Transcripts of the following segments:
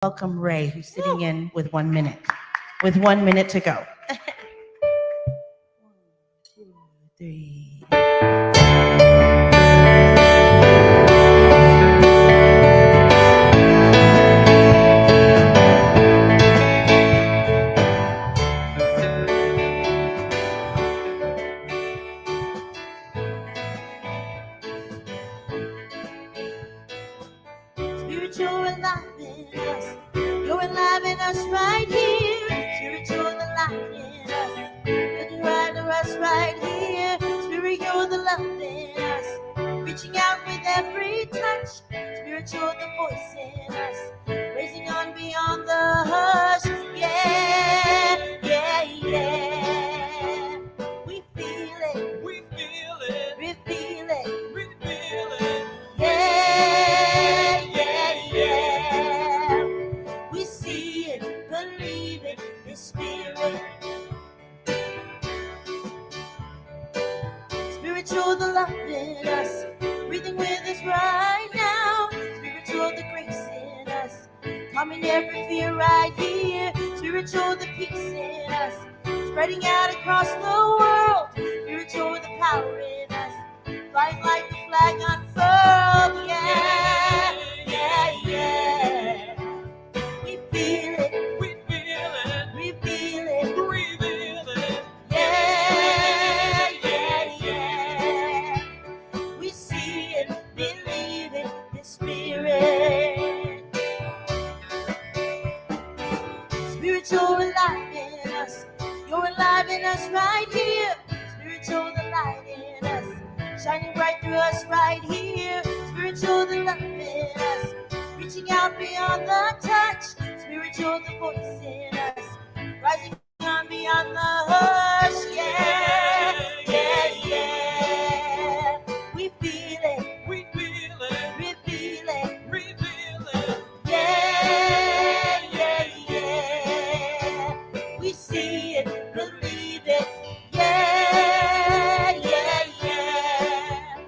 welcome Ray, who's sitting in with 1 minute. With 1 minute to go. 1, 2, 3. Spiritual alive in us. You're alive in us right here. Spiritual alive in us. You're right to us right here. Spirit, you're the love in us. Reaching out with every touch. Spiritual, the voice in us. Raising on beyond the hush. Yeah, yeah, yeah. We feel it. We feel it. We feel it. We feel it. Yeah, yeah, yeah. We see it, believe it, the Spirit. Spiritual, the love in us, breathing with us right now. Spiritual, the grace in us, calming every fear right here. Spiritual, the peace in us, spreading out across the world. Spiritual, the power in us, flying like the flag unfurled. Yeah, yeah, yeah. We feel it. We feel it. We feel it. We feel it. Yeah, yeah, yeah. We see it, believe it, the Spirit. Spiritual alive in us. You're alive in us right here. Spiritual, the light in us, shining bright through us right here. Spiritual, the love in us, reaching out beyond the touch. Spiritual, the voice in us, rising on beyond the hush. Yeah, yeah, yeah. We feel it. We feel it. We feel it. We feel it. Yeah, yeah, yeah. We see it, believe it. Yeah, yeah, yeah.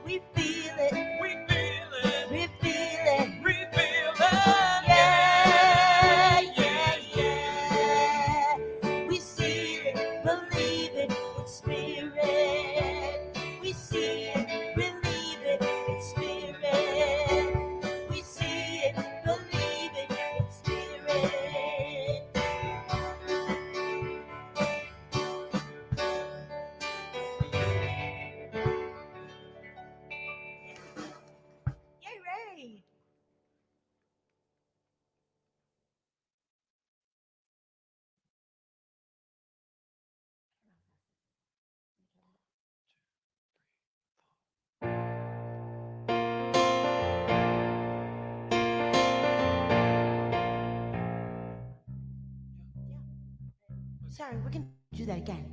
We feel it. We feel it. We feel it. We feel it. Yeah, yeah, yeah. We see it, believe it, it's Spirit. We see it, believe it, it's Spirit. We see it, believe it, it's Spirit. Yay, Ray! Sorry, we can do that again.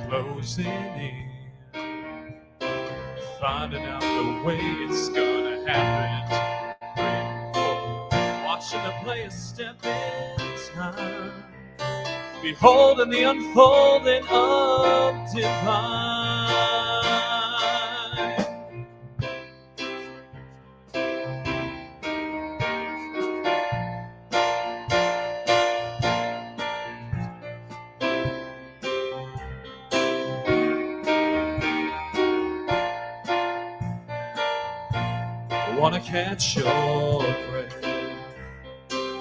Closing in, finding out the way it's gonna happen. 3, 4, watching the players step in time, beholding the unfolding of divine. I wanna catch your breath,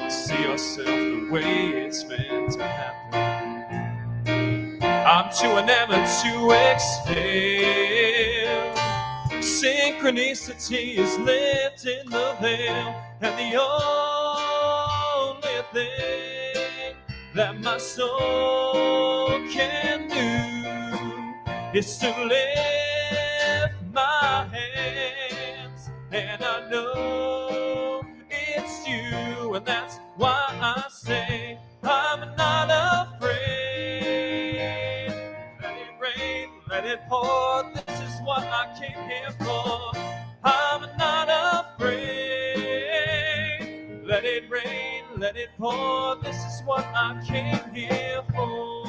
see yourself the way it's meant to happen. I'm too enamored to exhale. Synchronicity is lifting the veil, and the only thing that my soul can do is to lift my hands, and I know it's you, and that's why I say I'm not afraid. Let it rain, let it pour, this is what I came here pour. This is what I came here for.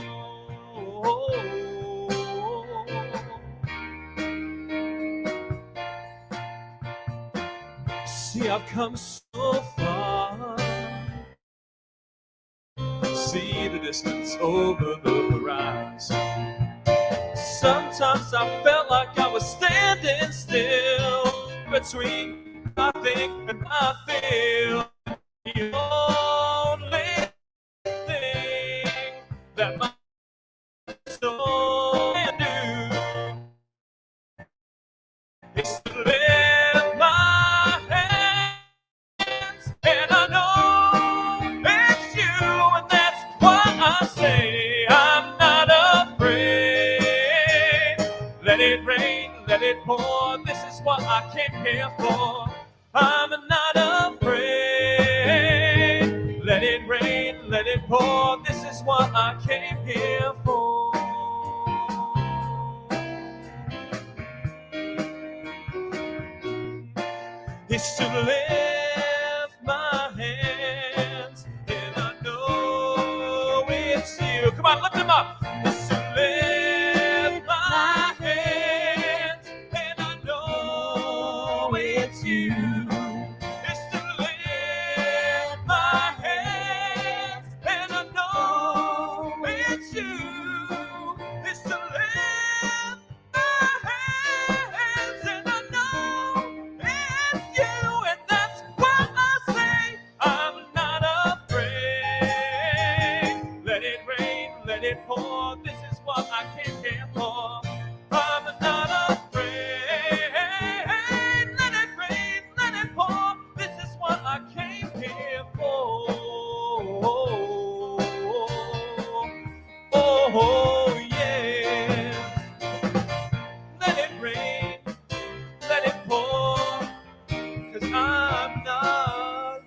See, I've come so far. See the distance over the horizon. Sometimes I felt like I was standing still between nothing and I feel. The only thing that my soul can do is to lift my hands, and I know it's you, and that's why I say I'm not afraid. Let it rain, let it pour. This is what I came here for. I'm not afraid. Let it rain, let it pour. This is what I came here for. It's to lift my hands, and I know it's you. Come on, lift them up. It's to lift my hands, and I know it's you. It's to lift my hands, and I know it's you. It's to lift my hands, and I know it's you, and that's why I say I'm not afraid. Let it rain, let it pour. This is what I came here for. I'm not afraid. Let it rain, let it pour. This is what I came here for. Oh, yeah. Let it rain, let it pour, 'cause I'm not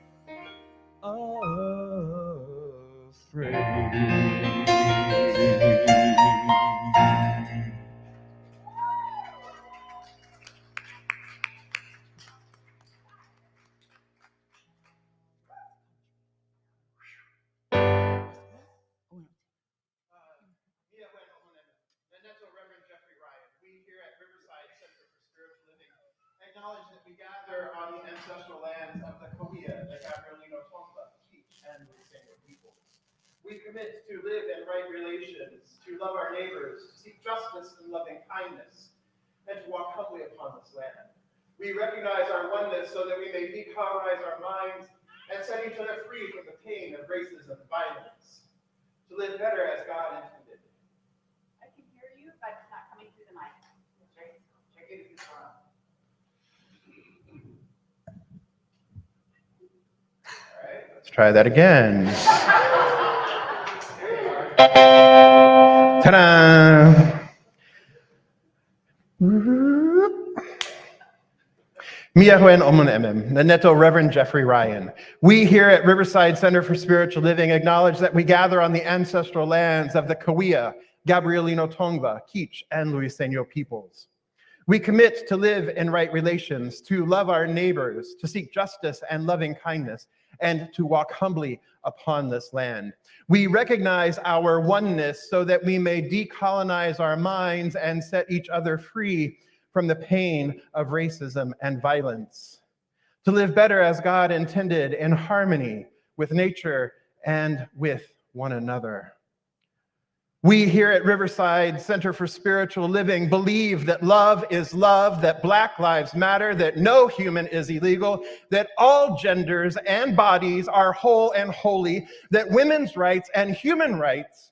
afraid. Reverend Jeffrey Ryan. We here at Riverside Center for Spiritual Living acknowledge that we gather on the ancestral lands of the Cahuilla, the Gabrielino Tongva, Teach, and Luseno peoples. We commit to live in right relations, to love our neighbors, to seek justice and loving kindness, and to walk humbly upon this land. We recognize our oneness so that we may decolonize our minds and set each other free from the pain of racism and violence, to live better as God intended. I can hear you, but it's not coming through the mic. Check it if it's on. All right, let's try that again. Ta-da! Miahuen Omun Emem, Naneto Reverend Jeffrey Ryan. We here at Riverside Center for Spiritual Living acknowledge that we gather on the ancestral lands of the Cahuilla, Gabrielino Tongva, Teach, and Luiseno peoples. We commit to live in right relations, to love our neighbors, to seek justice and loving kindness, and to walk humbly upon this land. We recognize our oneness so that we may decolonize our minds and set each other free from the pain of racism and violence, to live better as God intended in harmony with nature and with one another. We here at Riverside Center for Spiritual Living believe that love is love, that Black lives matter, that no human is illegal, that all genders and bodies are whole and holy, that women's rights are human rights,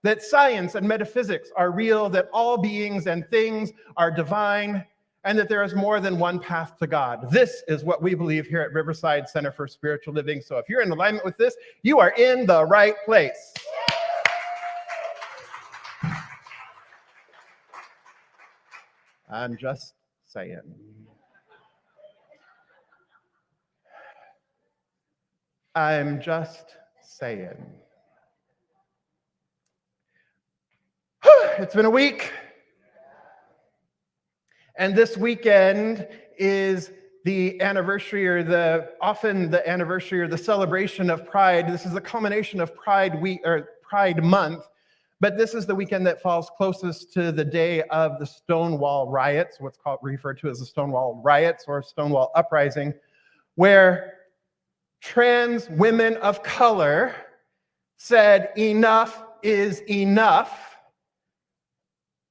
that science and metaphysics are real, that all beings and things are divine, and that there is more than one path to God. This is what we believe here at Riverside Center for Spiritual Living. So if you're in alignment with this, you are in the right place. I'm just saying. I'm just saying. It's been a week. And this weekend is the anniversary or often the anniversary or the celebration of Pride. This is a culmination of Pride Week or Pride Month, but this is the weekend that falls closest to the day of the Stonewall riots, what's referred to as the Stonewall riots or Stonewall uprising, where trans women of color said enough is enough,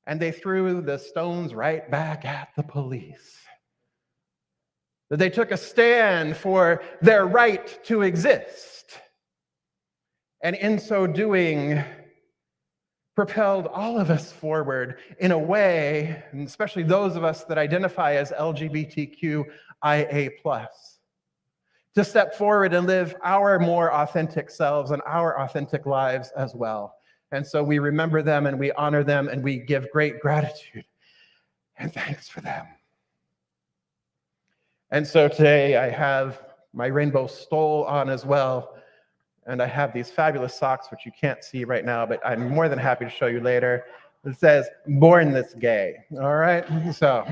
and they threw the stones right back at the police. That they took a stand for their right to exist, and in so doing, propelled all of us forward in a way, and especially those of us that identify as LGBTQIA+, to step forward and live our more authentic selves and our authentic lives as well. And so we remember them and we honor them and we give great gratitude and thanks for them. And so today I have my rainbow stole on as well. And I have these fabulous socks, which you can't see right now, but I'm more than happy to show you later. It says, "Born this gay." All right, so.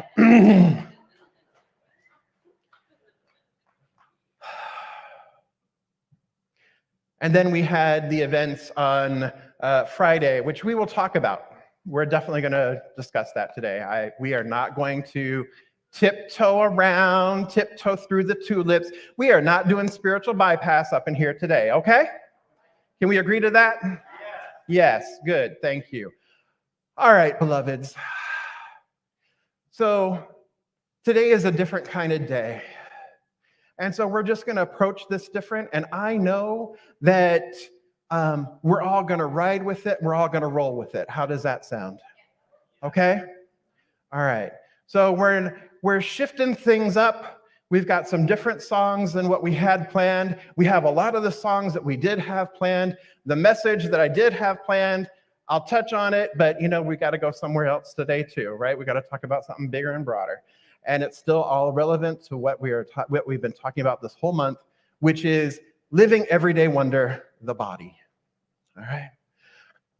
And then we had the events on Friday, which we will talk about. We're definitely going to discuss that today. We are not going to tiptoe through the tulips. We are not doing spiritual bypass up in here today, okay? Can we agree to that? Yes, good, thank you. All right, beloveds. So today is a different kind of day. And so we're just going to approach this different. And I know that we're all going to ride with it. We're all going to roll with it. How does that sound? Okay? All right. So we're shifting things up. We've got some different songs than what we had planned. We have a lot of the songs that we did have planned. The message that I did have planned, I'll touch on it, but we got to go somewhere else today too, right? We got to talk about something bigger and broader. And it's still all relevant to what we've been talking about this whole month, which is living everyday wonder, the body. All right.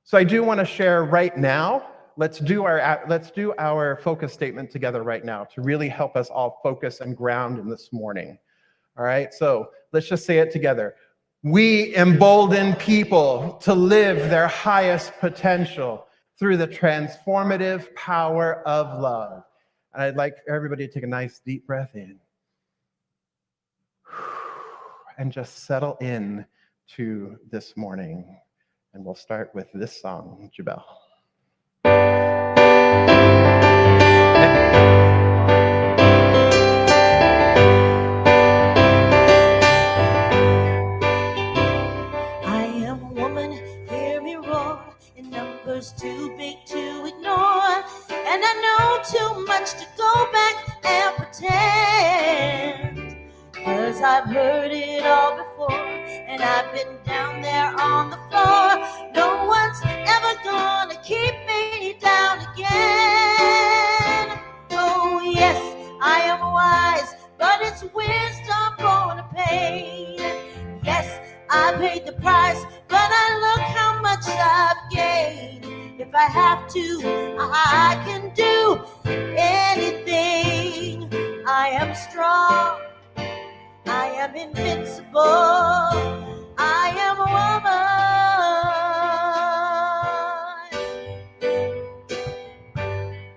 So I do want to share right now. Let's do our focus statement together right now to really help us all focus and ground in this morning. All right. So let's just say it together. We embolden people to live their highest potential through the transformative power of love. And I'd like everybody to take a nice deep breath in and just settle in to this morning. And we'll start with this song, Jabel. I am a woman, hear me roar, in numbers too big to ignore, and I know too much to go back and pretend, 'cause I've heard it all before, and I've been down there on the floor. No one's ever gonna keep me down again. Oh yes, I am wise, but it's wisdom born of pain. Yes, I paid the price, but I look how much I've gained. If I have to, I can do anything. I am strong, I am invincible, I am a woman.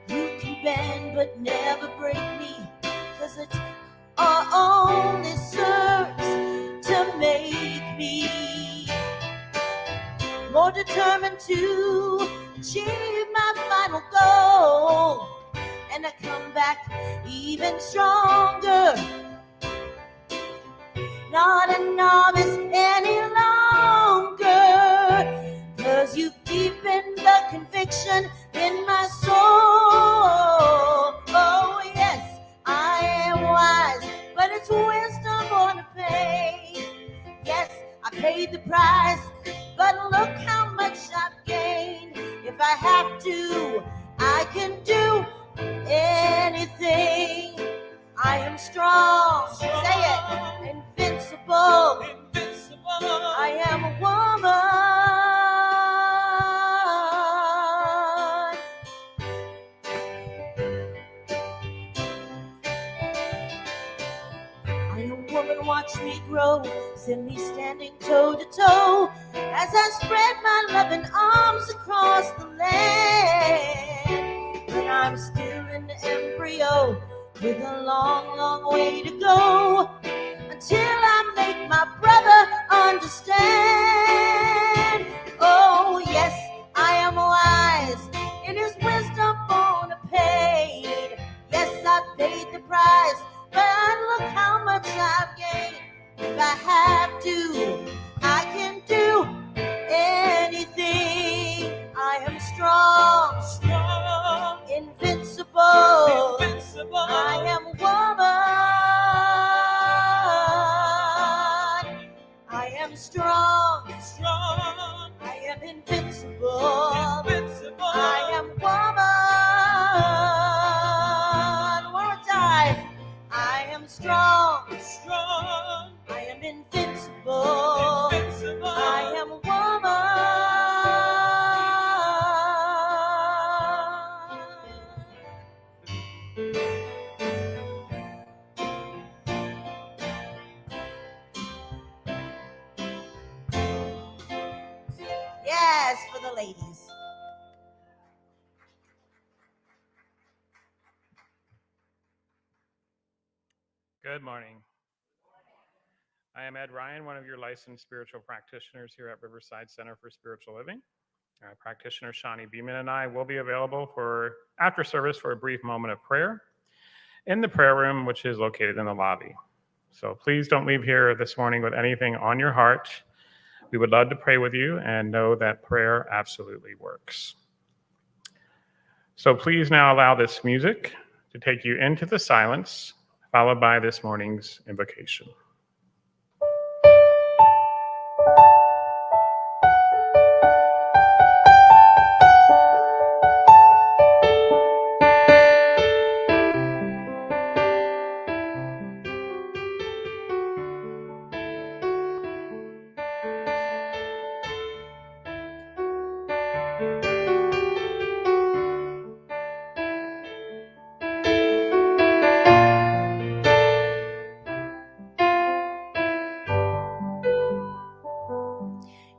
You can bend but never break me, 'cause it only serves to make me more determined to achieve my final goal, and I come back even stronger, not a novice any longer, 'cause you've deepened the conviction in my soul. Oh yes, I am wise, but it's wisdom born of pain. Yes, I paid the price, but look how much I've gained. If I have to, I can do anything. I am strong, say it, invincible, I am a woman. woman, watch me grow. Send me standing toe to toe as I spread my loving arms across the land. But I'm still an embryo with a long, long way to go until I make my brother understand. Oh, yes, I am wise in his wisdom born a paid. Yes, I paid the price, but look how much I've gained. If I have to, I can do anything. I am strong, strong, invincible. invincible. I am woman. I am strong, strong, I am invincible. invincible. I am woman. One more time. I am strong, strong, I am invincible. invincible. I am woman. Yes, for the ladies. Good morning. I am Ed Ryan, one of your licensed spiritual practitioners here at Riverside Center for Spiritual Living. Practitioner Shawnee Beeman and I will be available for after service for a brief moment of prayer in the prayer room, which is located in the lobby. So please don't leave here this morning with anything on your heart. We would love to pray with you and know that prayer absolutely works. So please now allow this music to take you into the silence, followed by this morning's invocation.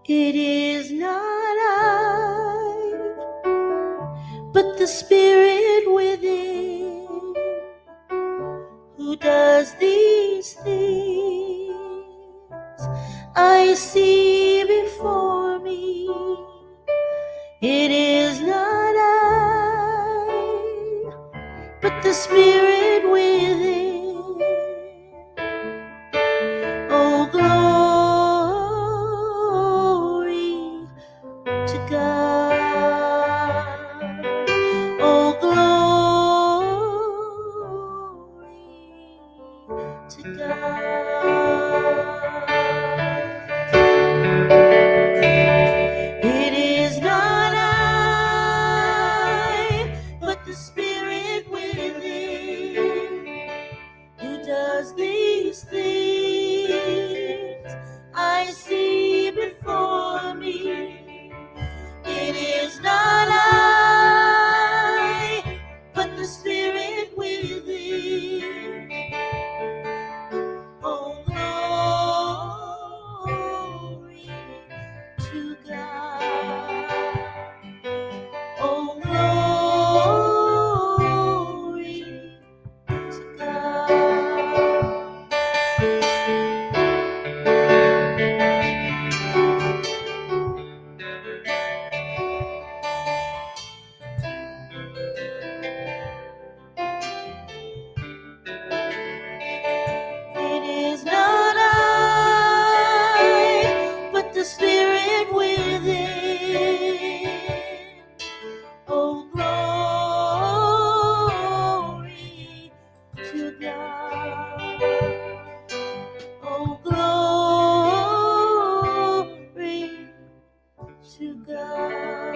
It is not I, but the Spirit within who does these things I see before me. It is not I, but the Spirit within. Oh, glory to God. Oh, glory to God. It is not I, but the Spirit within who does these things I see before me. It is not I, but the Spirit within. Oh, glory to God. Oh, glory to God. It is not I, but the Spirit within. Oh, glory to God. Oh, glory to God.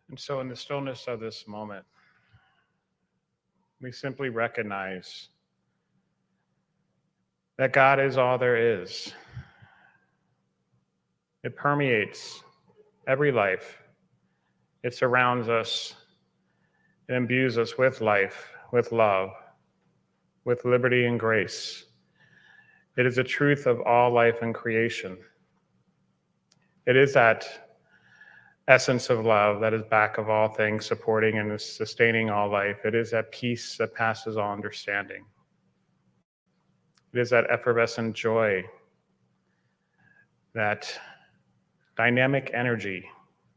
And so in the stillness of this moment, we simply recognize that God is all there is. It permeates every life. It surrounds us. It imbues us with life, with love, with liberty and grace. It is the truth of all life and creation. It is that essence of love that is back of all things, supporting and sustaining all life. It is that peace that passes all understanding. It is that effervescent joy, that dynamic energy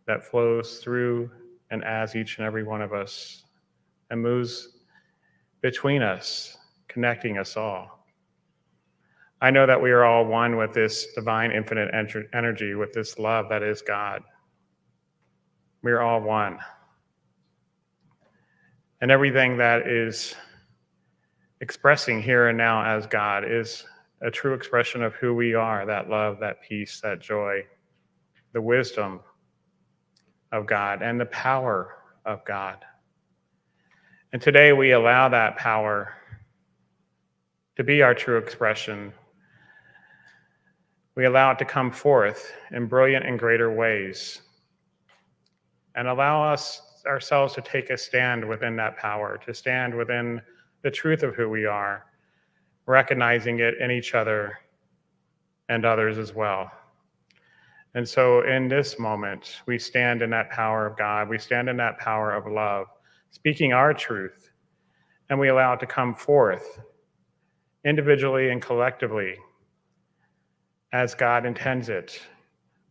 that flows through and as each and every one of us and moves between us, connecting us all. I know that we are all one with this divine infinite energy, with this love that is God. We are all one. And everything that is expressing here and now as God is a true expression of who we are, that love, that peace, that joy, the wisdom of God, and the power of God. And today we allow that power to be our true expression. We allow it to come forth in brilliant and greater ways, and allow us ourselves to take a stand within that power, to stand within the truth of who we are, recognizing it in each other and others as well. And so in this moment, we stand in that power of God, we stand in that power of love, speaking our truth, and we allow it to come forth individually and collectively as God intends it.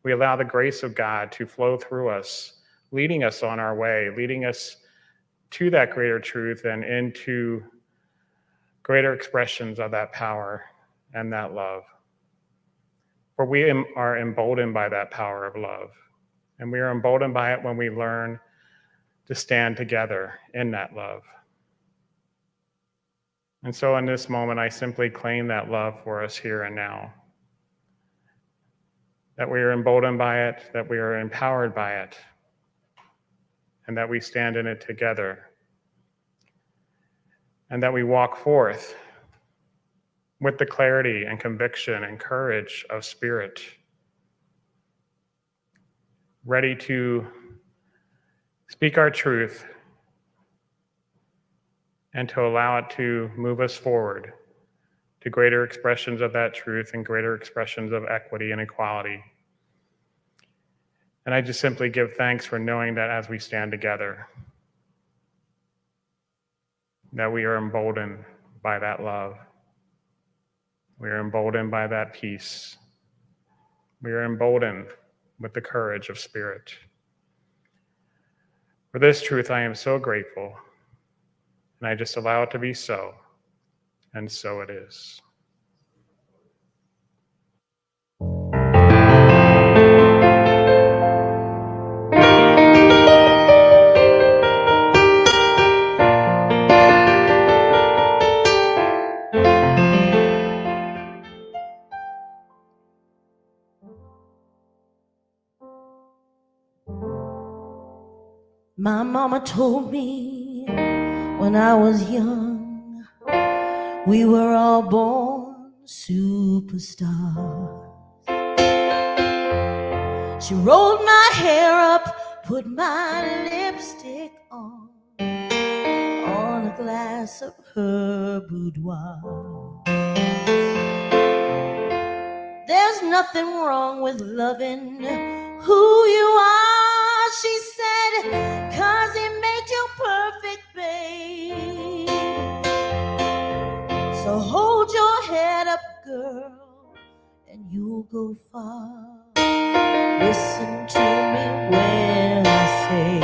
We allow the grace of God to flow through us, leading us on our way, leading us to that greater truth and into greater expressions of that power and that love. For we are emboldened by that power of love. And we are emboldened by it when we learn to stand together in that love. And so in this moment, I simply claim that love for us here and now. That we are emboldened by it, that we are empowered by it, and that we stand in it together. And that we walk forth with the clarity and conviction and courage of spirit, ready to speak our truth and to allow it to move us forward to greater expressions of that truth and greater expressions of equity and equality. And I just simply give thanks for knowing that as we stand together, that we are emboldened by that love. We are emboldened by that peace. We are emboldened with the courage of spirit. For this truth, I am so grateful, and I just allow it to be so, and so it is. My mama told me when I was young, we were all born superstars. She rolled my hair up, put my lipstick on a glass of her boudoir. There's nothing wrong with loving who you are, she said, 'cause it made you perfect, babe. So hold your head up, girl, and you'll go far. Listen to me when I say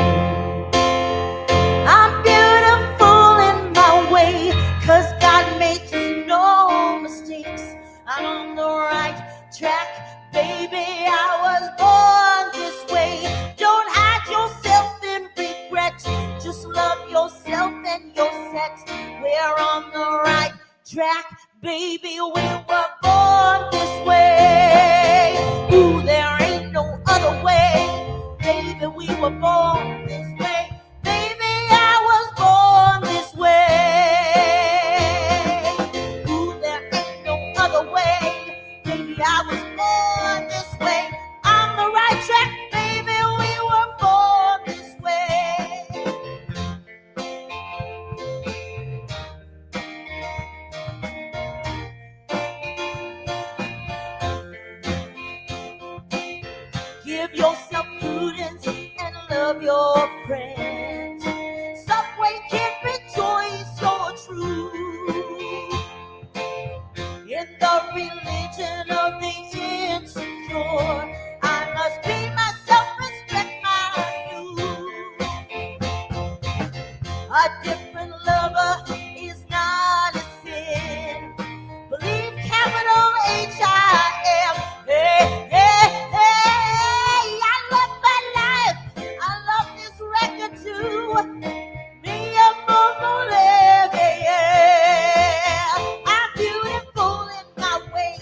I'm beautiful in my way, 'cause God makes no mistakes. I'm on the right track, baby, I was born this way. Don't hide yourself in regret, just love yourself and your set. We're on the right track, baby, we were born this way. Ooh, there ain't no other way, baby, we were born this way. Baby, I was born this way. Ooh, there ain't no other your friends. Subway can't rejoice your truth. In the religion of the insecure, I must be myself, respect my youth. A different lover is not a sin. Believe capital H-I-M. Hey, hey, hey, I love my life. I love this record too. Me and Momo yeah. I'm beautiful in my way.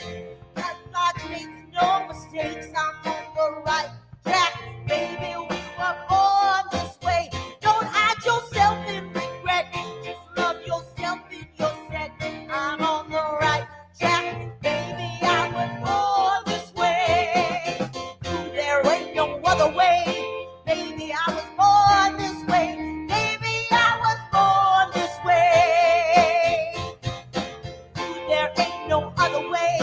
That God makes no mistakes. I'm on the right track. Baby, we were born this way. Don't hide yourself in regret. Just love yourself in your set. I'm on the right track. Baby, I was born this way. There ain't no other way. Baby, I was born this way. Baby, I was born this way. There ain't no other way.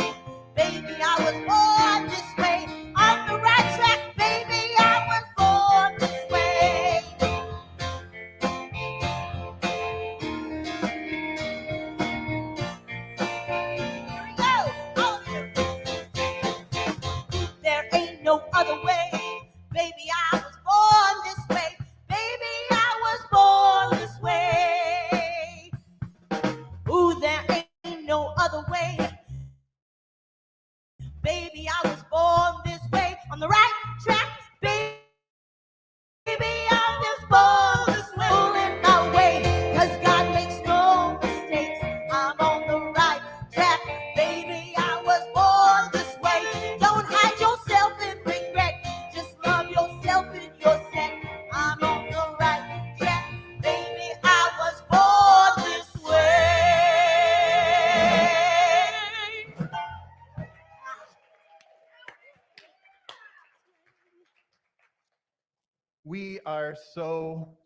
Baby, I was born this way. On the right track, baby, I was born this way. Here we go. Oh, there ain't no other way. Baby, I was born this way. Baby, I was born this way. Ooh, there ain't no other way. Baby, I was born this way. On the right track, baby, I was born this way. In my way, 'cause God makes no mistakes. I'm on the right track, baby, I was born this way. Don't hide yourself in regret. Just love yourself in your set. I'm on the right track, baby, I was born this way. We are so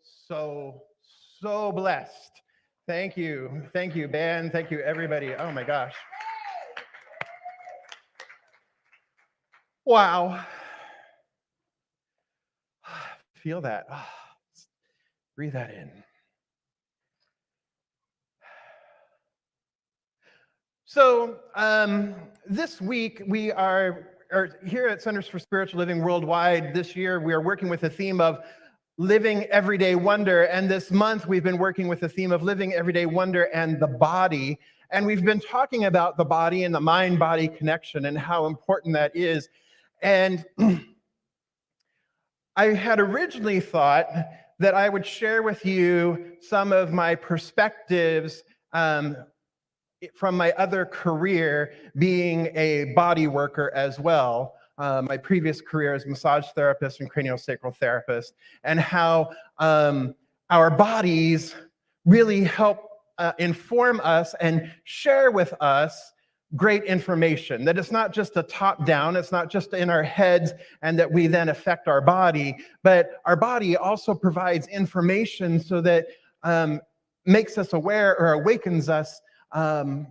blessed. Thank you, Ben. Thank you, everybody. Oh my gosh. Wow. Feel that. Breathe that in. So this week we are here at Centers for Spiritual Living Worldwide. This year we are working with the theme of living everyday wonder. And this month we've been working with the theme of living everyday wonder and the body. And we've been talking about the body and the mind-body connection and how important that is. And I had originally thought that I would share with you some of my perspectives from my other career, being a body worker as well. My previous career as massage therapist and craniosacral therapist, and how our bodies really help inform us and share with us great information, that it's not just a top down, it's not just in our heads and that we then affect our body, but our body also provides information so that makes us aware or awakens us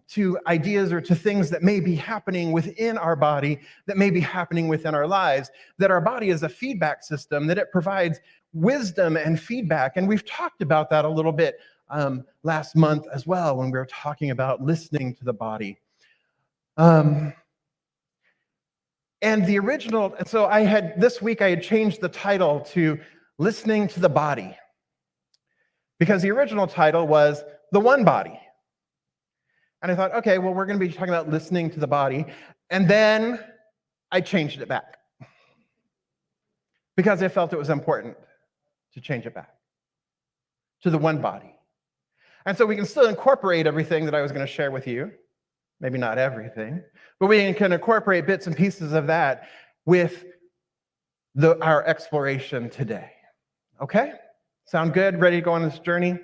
to ideas or to things that may be happening within our body, that may be happening within our lives, that our body is a feedback system, that it provides wisdom and feedback. And we've talked about that a little bit last month as well, when we were talking about listening to the body. And so this week I had changed the title to Listening to the Body, because the original title was The One Body. And I thought, okay, well, we're going to be talking about listening to the body. And then I changed it back because I felt it was important to change it back to the one body. And so we can still incorporate everything that I was going to share with you. Maybe not everything, but we can incorporate bits and pieces of that with our exploration today. Okay? Sound good? Ready to go on this journey?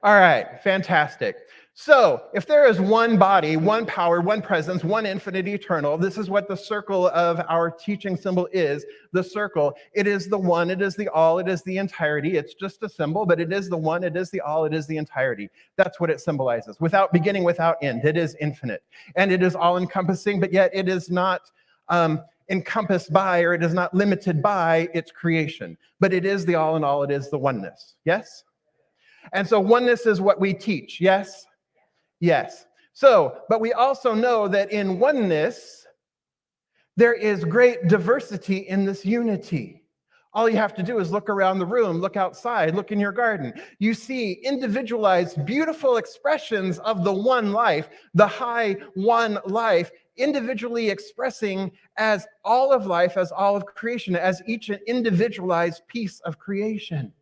All right, fantastic. So if there is one body, one power, one presence, one infinite eternal, this is what the circle of our teaching symbol is, the circle. It is the one, it is the all, it is the entirety. It's just a symbol, but it is the one, it is the all, it is the entirety. That's what it symbolizes. Without beginning, without end. It is infinite. And it is all-encompassing, but yet it is not encompassed by, or it is not limited by its creation, but it is the all in all, it is the oneness. Yes? And so oneness is what we teach. Yes? Yes. So, but we also know that in oneness, there is great diversity in this unity. All you have to do is look around the room, look outside, look in your garden. You see individualized, beautiful expressions of the one life, the high one life, individually expressing as all of life, as all of creation, as each an individualized piece of creation.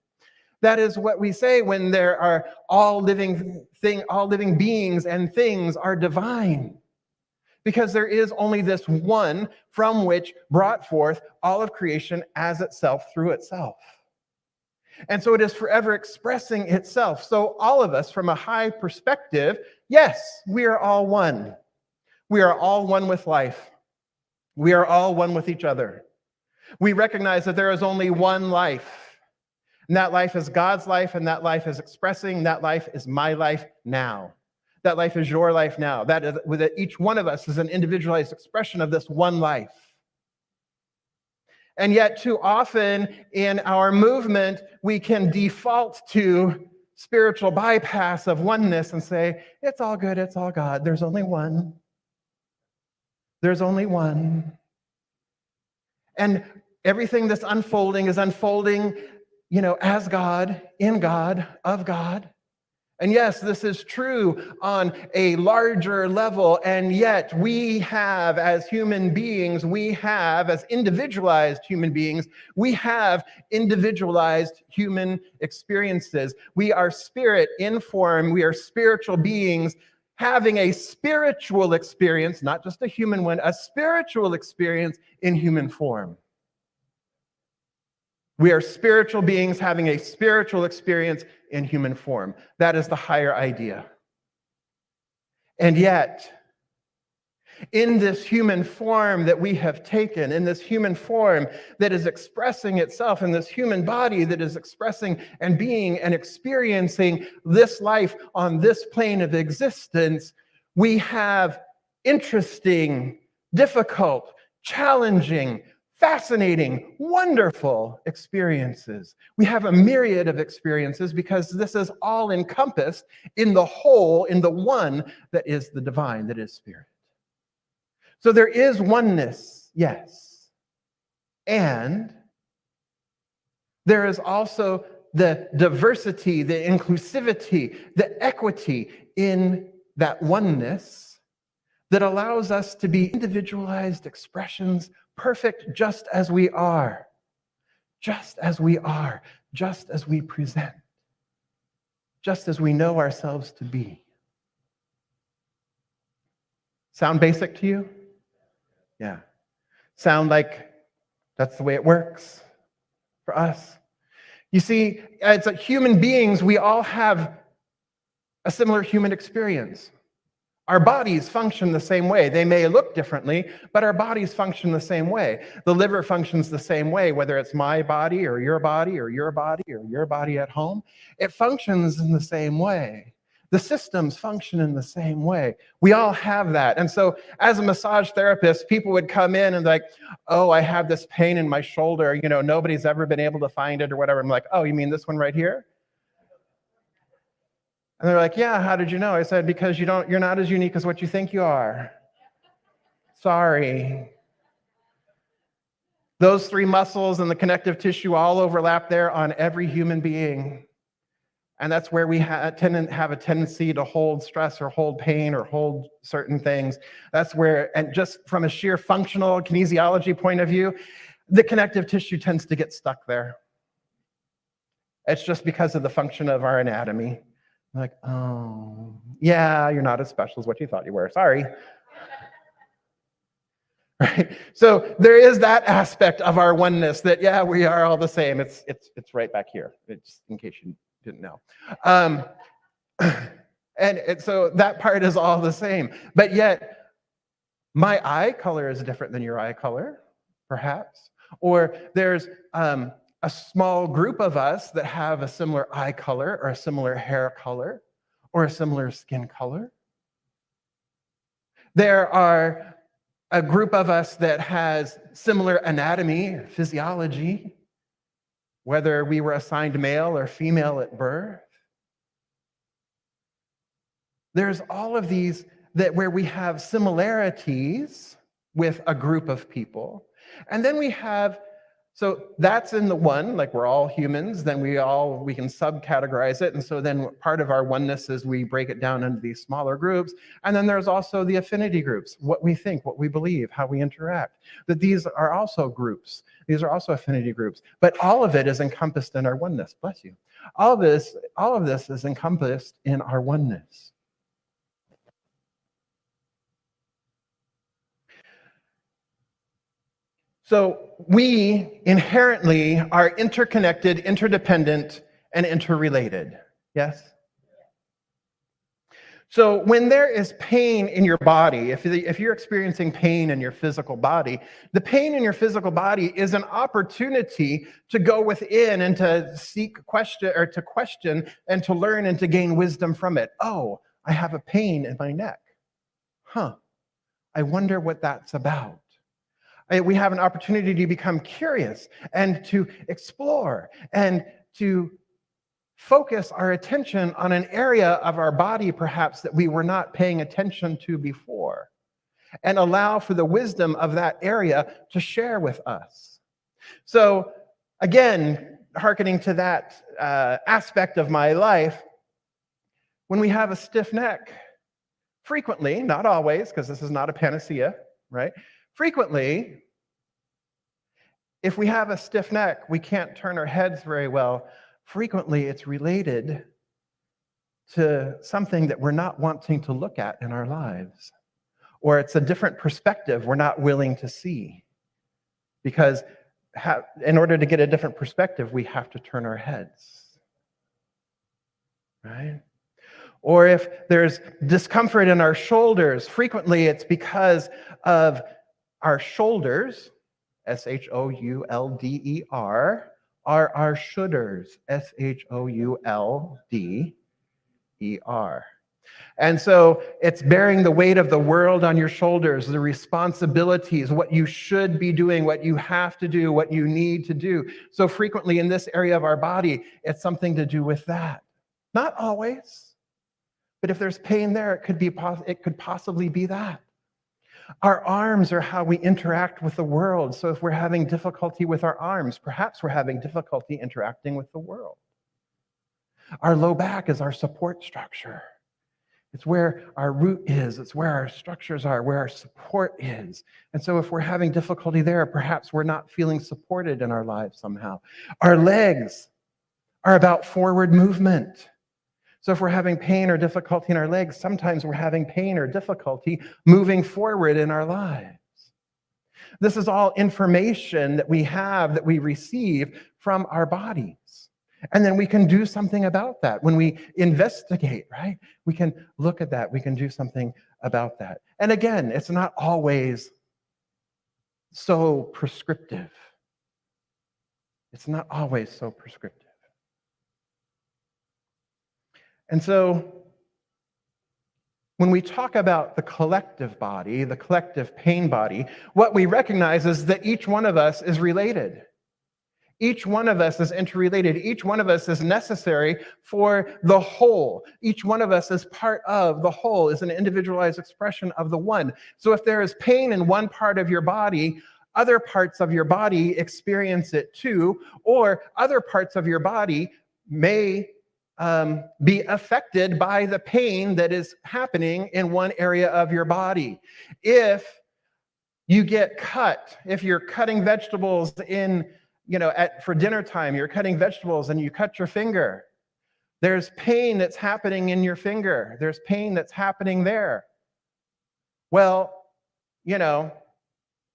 That is what we say when there are all living beings and things are divine. Because there is only this one from which brought forth all of creation as itself through itself. And so it is forever expressing itself. So all of us, from a high perspective, yes, we are all one. We are all one with life. We are all one with each other. We recognize that there is only one life. And that life is God's life, and that life is expressing, that life is my life now. That life is your life now. That each one of us is an individualized expression of this one life. And yet, too often in our movement, we can default to spiritual bypass of oneness and say, it's all good, it's all God. There's only one. There's only one. And everything that's unfolding is unfolding, as God, in God, of God. And yes, this is true on a larger level, and yet we have, as human beings, as individualized human beings, we have individualized human experiences. We are spirit in form, we are spiritual beings having a spiritual experience, not just a human one, a spiritual experience in human form. We are spiritual beings having a spiritual experience in human form. That is the higher idea. And yet, in this human form that we have taken, in this human form that is expressing itself, in this human body that is expressing and being and experiencing this life on this plane of existence, we have interesting, difficult, challenging, fascinating, wonderful experiences. We have a myriad of experiences because this is all encompassed in the whole, in the one that is the divine, that is spirit. So there is oneness, yes. And there is also the diversity, the inclusivity, the equity in that oneness that allows us to be individualized expressions, perfect just as we are, just as we are, just as we present, just as we know ourselves to be. Sound basic to you? Yeah. Sound like that's the way it works for us? You see, as human beings, we all have a similar human experience. Our bodies function the same way. They may look differently, but our bodies function the same way. The liver functions the same way, whether it's my body or your body or your body or your body at home. It functions in the same way. The systems function in the same way. We all have that. And so as a massage therapist, people would come in and like, oh, I have this pain in my shoulder. Nobody's ever been able to find it or whatever. I'm like, oh, you mean this one right here? And they're like, yeah, how did you know? I said, because you're not as unique as what you think you are. Sorry. Those three muscles and the connective tissue all overlap there on every human being. And that's where we have a tendency to hold stress or hold pain or hold certain things. That's where, and just from a sheer functional kinesiology point of view, the connective tissue tends to get stuck there. It's just because of the function of our anatomy. Like, oh, yeah, you're not as special as what you thought you were. Sorry. Right? So there is that aspect of our oneness that, yeah, we are all the same. It's right back here, it's in case you didn't know. So that part is all the same. But yet, my eye color is different than your eye color, perhaps. Or there's a small group of us that have a similar eye color or a similar hair color or a similar skin color. There are a group of us that has similar anatomy, physiology, whether we were assigned male or female at birth. There's all of these that where we have similarities with a group of people. And then we have, so that's in the one, like we're all humans, then we can subcategorize it. And so then part of our oneness is we break it down into these smaller groups. And then there's also the affinity groups, what we think, what we believe, how we interact, that these are also groups. These are also affinity groups, but all of it is encompassed in our oneness. Bless you. All of this is encompassed in our oneness. So we inherently are interconnected, interdependent, and interrelated. Yes? So when there is pain in your body, if you're experiencing pain in your physical body, the pain in your physical body is an opportunity to go within and to seek question and to learn and to gain wisdom from it. Oh, I have a pain in my neck. Huh. I wonder what that's about. We have an opportunity to become curious and to explore and to focus our attention on an area of our body perhaps that we were not paying attention to before, and allow for the wisdom of that area to share with us. So again, hearkening to that aspect of my life, when we have a stiff neck, frequently, not always, because this is not a panacea, right? Frequently, if we have a stiff neck, we can't turn our heads very well. Frequently, it's related to something that we're not wanting to look at in our lives, or it's a different perspective we're not willing to see. Because in order to get a different perspective, we have to turn our heads, right? Or if there's discomfort in our shoulders, frequently it's because of our shoulders, S-H-O-U-L-D-E-R, are our shoulders, S-H-O-U-L-D-E-R. And so it's bearing the weight of the world on your shoulders, the responsibilities, what you should be doing, what you have to do, what you need to do. So frequently in this area of our body, it's something to do with that. Not always, but if there's pain there, it could possibly be that. Our arms are how we interact with the world. So if we're having difficulty with our arms, perhaps we're having difficulty interacting with the world. Our low back is our support structure. It's where our root is. It's where our structures are, where our support is. And so if we're having difficulty there, perhaps we're not feeling supported in our lives somehow. Our legs are about forward movement. So if we're having pain or difficulty in our legs, sometimes we're having pain or difficulty moving forward in our lives. This is all information that we have, that we receive from our bodies. And then we can do something about that. When we investigate, right? We can look at that. We can do something about that. And again, it's not always so prescriptive. It's not always so prescriptive. And so when we talk about the collective body, the collective pain body, what we recognize is that each one of us is related. Each one of us is interrelated. Each one of us is necessary for the whole. Each one of us is part of the whole, is an individualized expression of the one. So if there is pain in one part of your body, other parts of your body experience it too, or other parts of your body may be affected by the pain that is happening in one area of your body. If you get cut, if you're cutting vegetables for dinner time, you're cutting vegetables and you cut your finger, there's pain that's happening in your finger. There's pain that's happening there. Well, the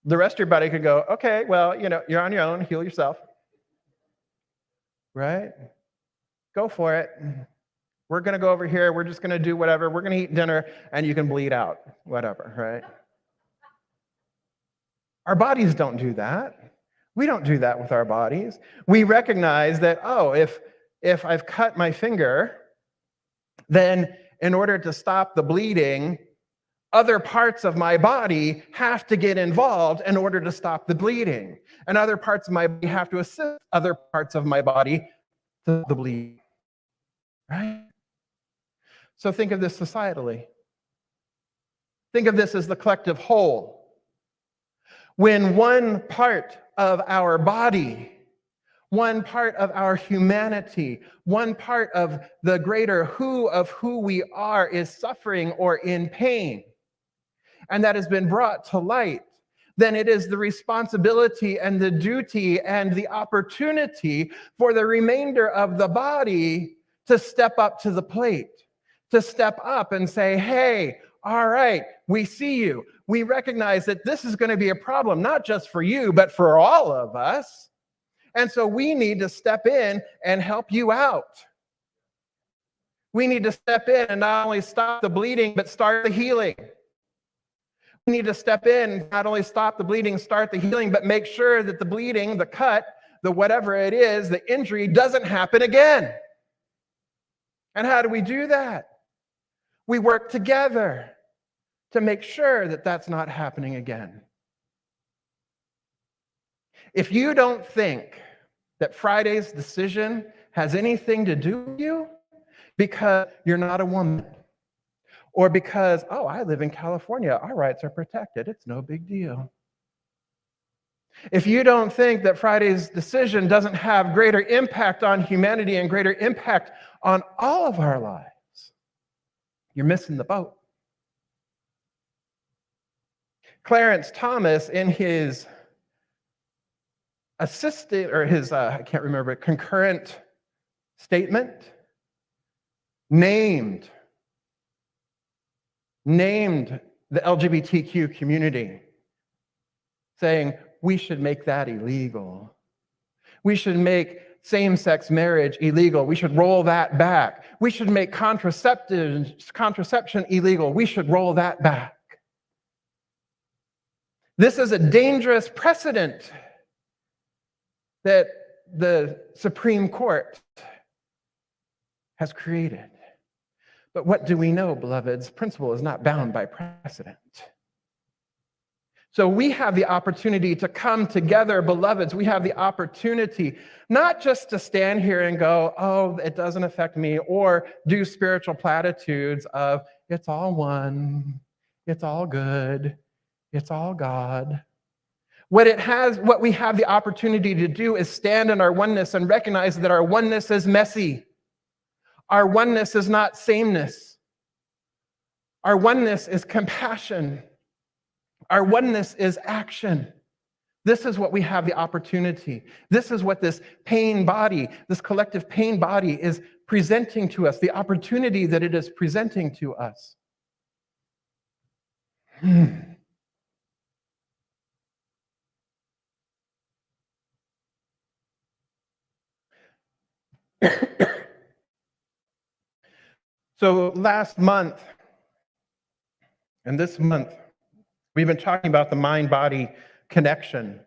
rest of your body could go, okay, well, you're on your own, heal yourself. Right? Go for it. We're going to go over here. We're just going to do whatever. We're going to eat dinner and you can bleed out, whatever, right? Our bodies don't do that. We don't do that with our bodies. We recognize that, if I've cut my finger, then in order to stop the bleeding, Other parts of my body have to get involved in order to stop the bleeding. And other parts of my body have to assist other parts of my body to the bleeding. Right? So think of this societally. Think of this as the collective whole. When one part of our body, one part of our humanity, one part of the greater who of who we are is suffering or in pain, and that has been brought to light, then it is the responsibility and the duty and the opportunity for the remainder of the body to step up to the plate, to step up and say, hey, all right, we see you. We recognize that this is going to be a problem, not just for you, but for all of us. And so we need to step in and help you out. We need to step in and not only stop the bleeding, but start the healing. We need to step in, not only stop the bleeding, start the healing, but make sure that the bleeding, the cut, the whatever it is, the injury doesn't happen again. And how do we do that? We work together to make sure that that's not happening again. If you don't think that Friday's decision has anything to do with you because you're not a woman, or because, oh, I live in California, our rights are protected, it's no big deal. If you don't think that Friday's decision doesn't have greater impact on humanity and greater impact on all of our lives, you're missing the boat. Clarence Thomas, in his concurrent statement, named the LGBTQ community, saying we should make that illegal. We should make same-sex marriage illegal. We should roll that back. We should make contraception illegal. We should roll that back. This is a dangerous precedent that the Supreme Court has created. But what do we know, beloveds? Principle is not bound by precedent. So we have the opportunity to come together, beloveds. We have the opportunity not just to stand here and go, oh, it doesn't affect me, or do spiritual platitudes of, it's all one, it's all good, it's all God. What we have the opportunity to do is stand in our oneness and recognize that our oneness is messy. Our oneness is not sameness. Our oneness is compassion. Our oneness is action. This is what we have the opportunity. This is what this pain body, this collective pain body is presenting to us, the opportunity that it is presenting to us. So last month and this month, we've been talking about the mind-body connection.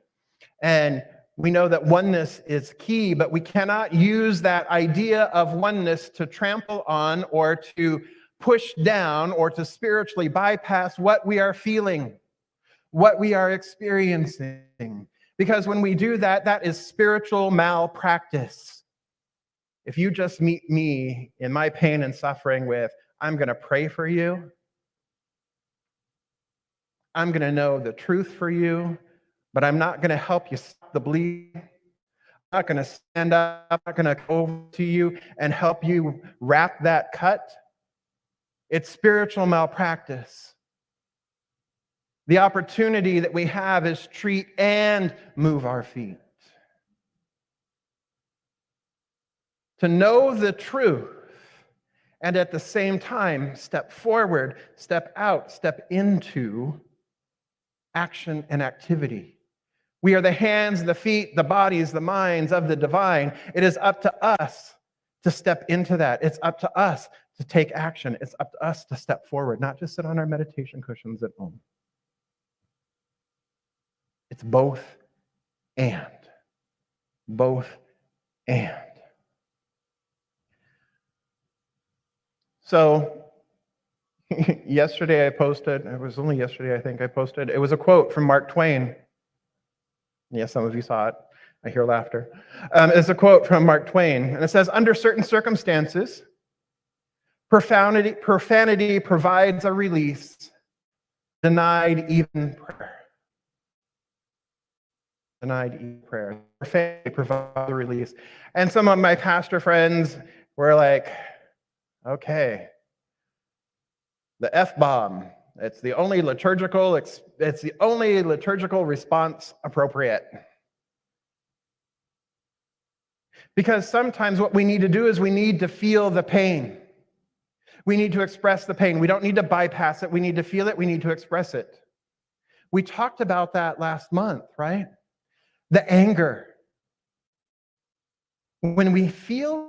And we know that oneness is key, but we cannot use that idea of oneness to trample on or to push down or to spiritually bypass what we are feeling, what we are experiencing. Because when we do that, that is spiritual malpractice. If you just meet me in my pain and suffering with, I'm going to pray for you, I'm going to know the truth for you, but I'm not going to help you stop the bleeding. I'm not going to stand up, I'm not going to go over to you and help you wrap that cut. It's spiritual malpractice. The opportunity that we have is treat and move our feet. To know the truth and at the same time step forward, step out, step into action and activity. We are the hands, the feet, the bodies, the minds of the divine. It is up to us to step into that. It's up to us to take action. It's up to us to step forward, not just sit on our meditation cushions at home. It's both and. Both and. So Yesterday I posted, it was only yesterday I think I posted, it was a quote from Mark Twain. Yes, some of you saw it. I hear laughter. It's a quote from Mark Twain, and it says, under certain circumstances, profanity provides a release, denied even prayer. Denied even prayer. Profanity provides a release. And some of my pastor friends were like, okay, the F-bomb. It's the only liturgical response appropriate. Because sometimes what we need to do is we need to feel the pain. We need to express the pain. We don't need to bypass it. We need to feel it. We need to express it. We talked about that last month, right? The anger. When we feel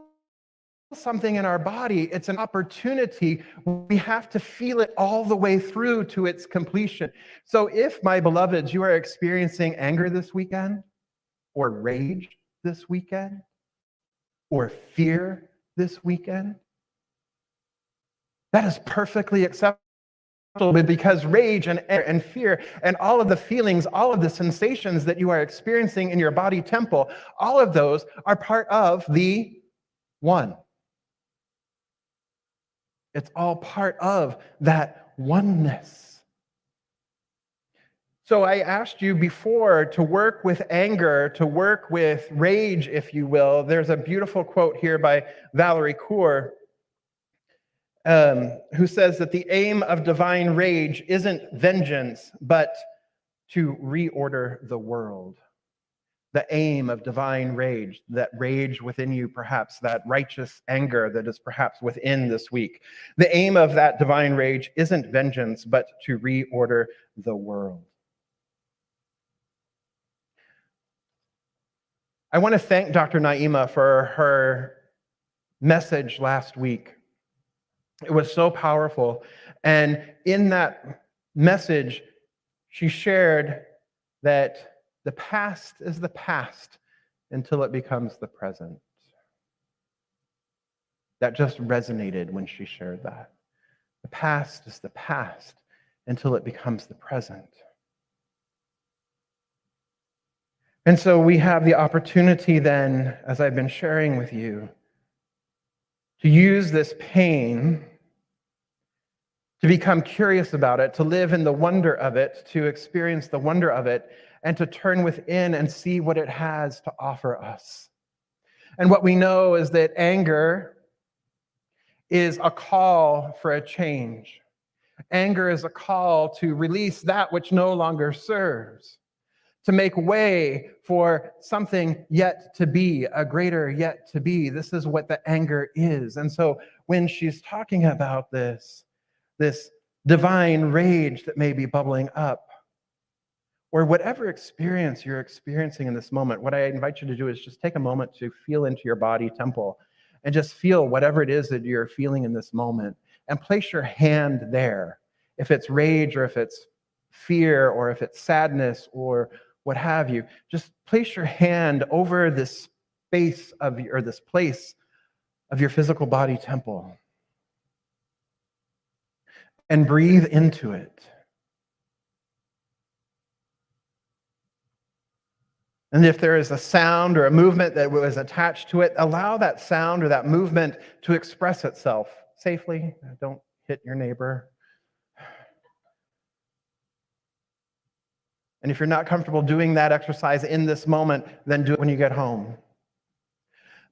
something in our body, it's an opportunity. We have to feel it all the way through to its completion. So if, my beloveds, you are experiencing anger this weekend, or rage this weekend, or fear this weekend, that is perfectly acceptable, because rage and fear and all of the feelings, all of the sensations that you are experiencing in your body temple, all of those are part of the one. It's all part of that oneness. So I asked you before to work with anger, to work with rage, if you will. There's a beautiful quote here by Valerie Kaur, who says that the aim of divine rage isn't vengeance, but to reorder the world. The aim of divine rage, that rage within you, perhaps that righteous anger that is perhaps within this week. The aim of that divine rage isn't vengeance, but to reorder the world. I want to thank Dr. Naima for her message last week. It was so powerful. And in that message, she shared that the past is the past until it becomes the present. That just resonated when she shared that. The past is the past until it becomes the present. And so we have the opportunity then, as I've been sharing with you, to use this pain, to become curious about it, to live in the wonder of it, to experience the wonder of it, and to turn within and see what it has to offer us. And what we know is that anger is a call for a change. Anger is a call to release that which no longer serves, to make way for something yet to be, a greater yet to be. This is what the anger is. And so when she's talking about this divine rage that may be bubbling up, or whatever experience you're experiencing in this moment, what I invite you to do is just take a moment to feel into your body temple and just feel whatever it is that you're feeling in this moment, and place your hand there. If it's rage, or if it's fear, or if it's sadness, or what have you, just place your hand over this space of or this place of your physical body temple and breathe into it. And if there is a sound or a movement that was attached to it, allow that sound or that movement to express itself safely. Don't hit your neighbor. And if you're not comfortable doing that exercise in this moment, then do it when you get home.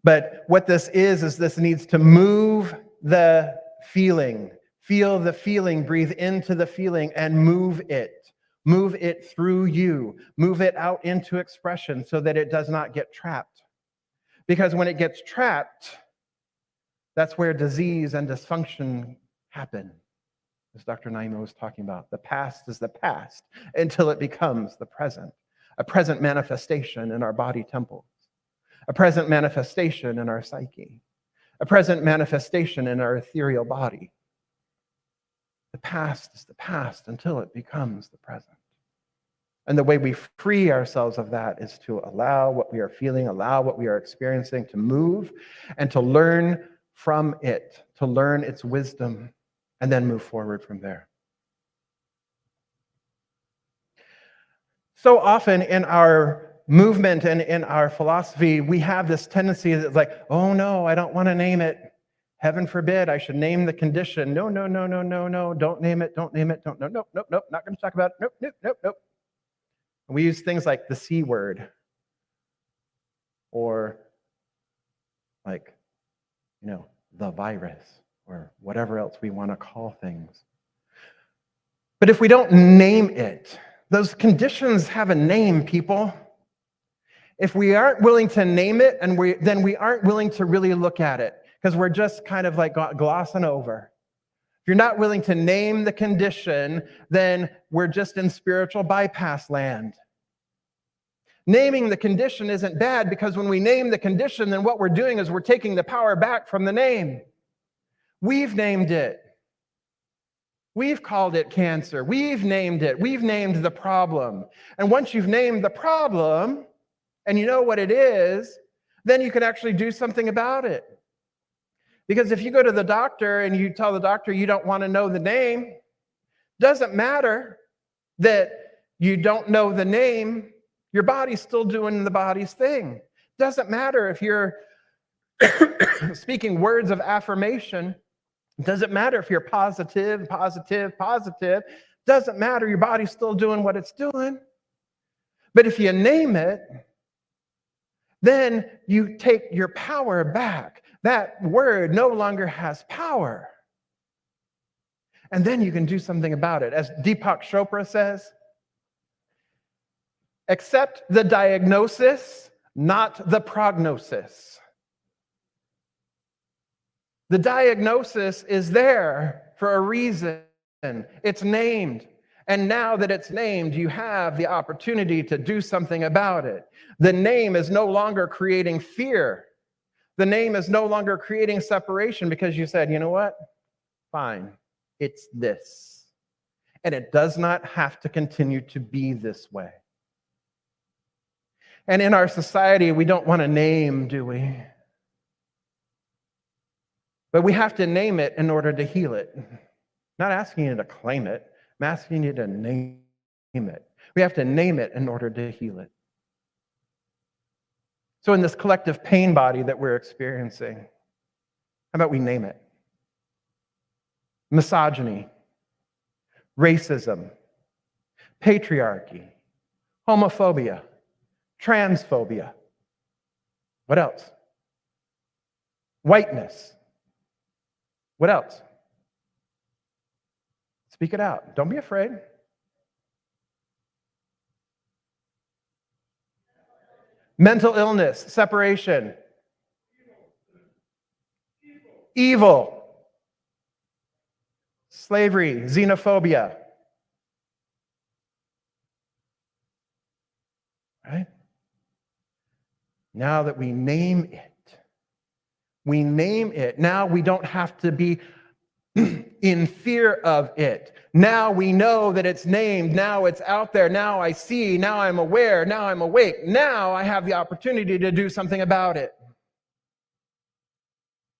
But what this is this needs to move the feeling. Feel the feeling, breathe into the feeling, and move it. Move it through you. Move it out into expression so that it does not get trapped. Because when it gets trapped, that's where disease and dysfunction happen, as Dr. Naima was talking about. The past is the past until it becomes the present. A present manifestation in our body temples. A present manifestation in our psyche. A present manifestation in our ethereal body. The past is the past until it becomes the present. And the way we free ourselves of that is to allow what we are feeling, allow what we are experiencing to move, and to learn from it, to learn its wisdom, and then move forward from there. So often in our movement and in our philosophy, we have this tendency that's like, oh no, I don't want to name it. Heaven forbid I should name the condition. No, no, no, no, no, no. Don't name it. Don't name it. Don't. No, nope, nope, nope. Not going to talk about it. Nope, nope, nope, nope. And we use things like the C word, or like, the virus, or whatever else we want to call things. But if we don't name it, those conditions have a name, people. If we aren't willing to name it, then we aren't willing to really look at it, because we're just kind of like glossing over. If you're not willing to name the condition, then we're just in spiritual bypass land. Naming the condition isn't bad, because when we name the condition, then what we're doing is we're taking the power back from the name. We've named it. We've called it cancer. We've named it. We've named the problem. And once you've named the problem and you know what it is, then you can actually do something about it. Because if you go to the doctor and you tell the doctor you don't want to know the name, doesn't matter that you don't know the name, your body's still doing the body's thing. Doesn't matter if you're speaking words of affirmation. Doesn't matter if you're positive. Doesn't matter, your body's still doing what it's doing. But if you name it, then you take your power back. That word no longer has power. And then you can do something about it. As Deepak Chopra says, accept the diagnosis, not the prognosis. The diagnosis is there for a reason. It's named. And now that it's named, you have the opportunity to do something about it. The name is no longer creating fear. The name is no longer creating separation, because you said, you know what? Fine, it's this. And it does not have to continue to be this way. And in our society, we don't want to name, do we? But we have to name it in order to heal it. Not asking you to claim it, I'm asking you to name it. We have to name it in order to heal it. So in this collective pain body that we're experiencing, how about we name it? Misogyny, racism, patriarchy, homophobia, transphobia. What else? Whiteness. What else? Speak it out. Don't be afraid. Mental illness, separation, evil, slavery, xenophobia. Right? Now that we name it, now we don't have to be in fear of it. Now we know that it's named. Now it's out there. Now I see. Now I'm aware. Now I'm awake. Now I have the opportunity to do something about it.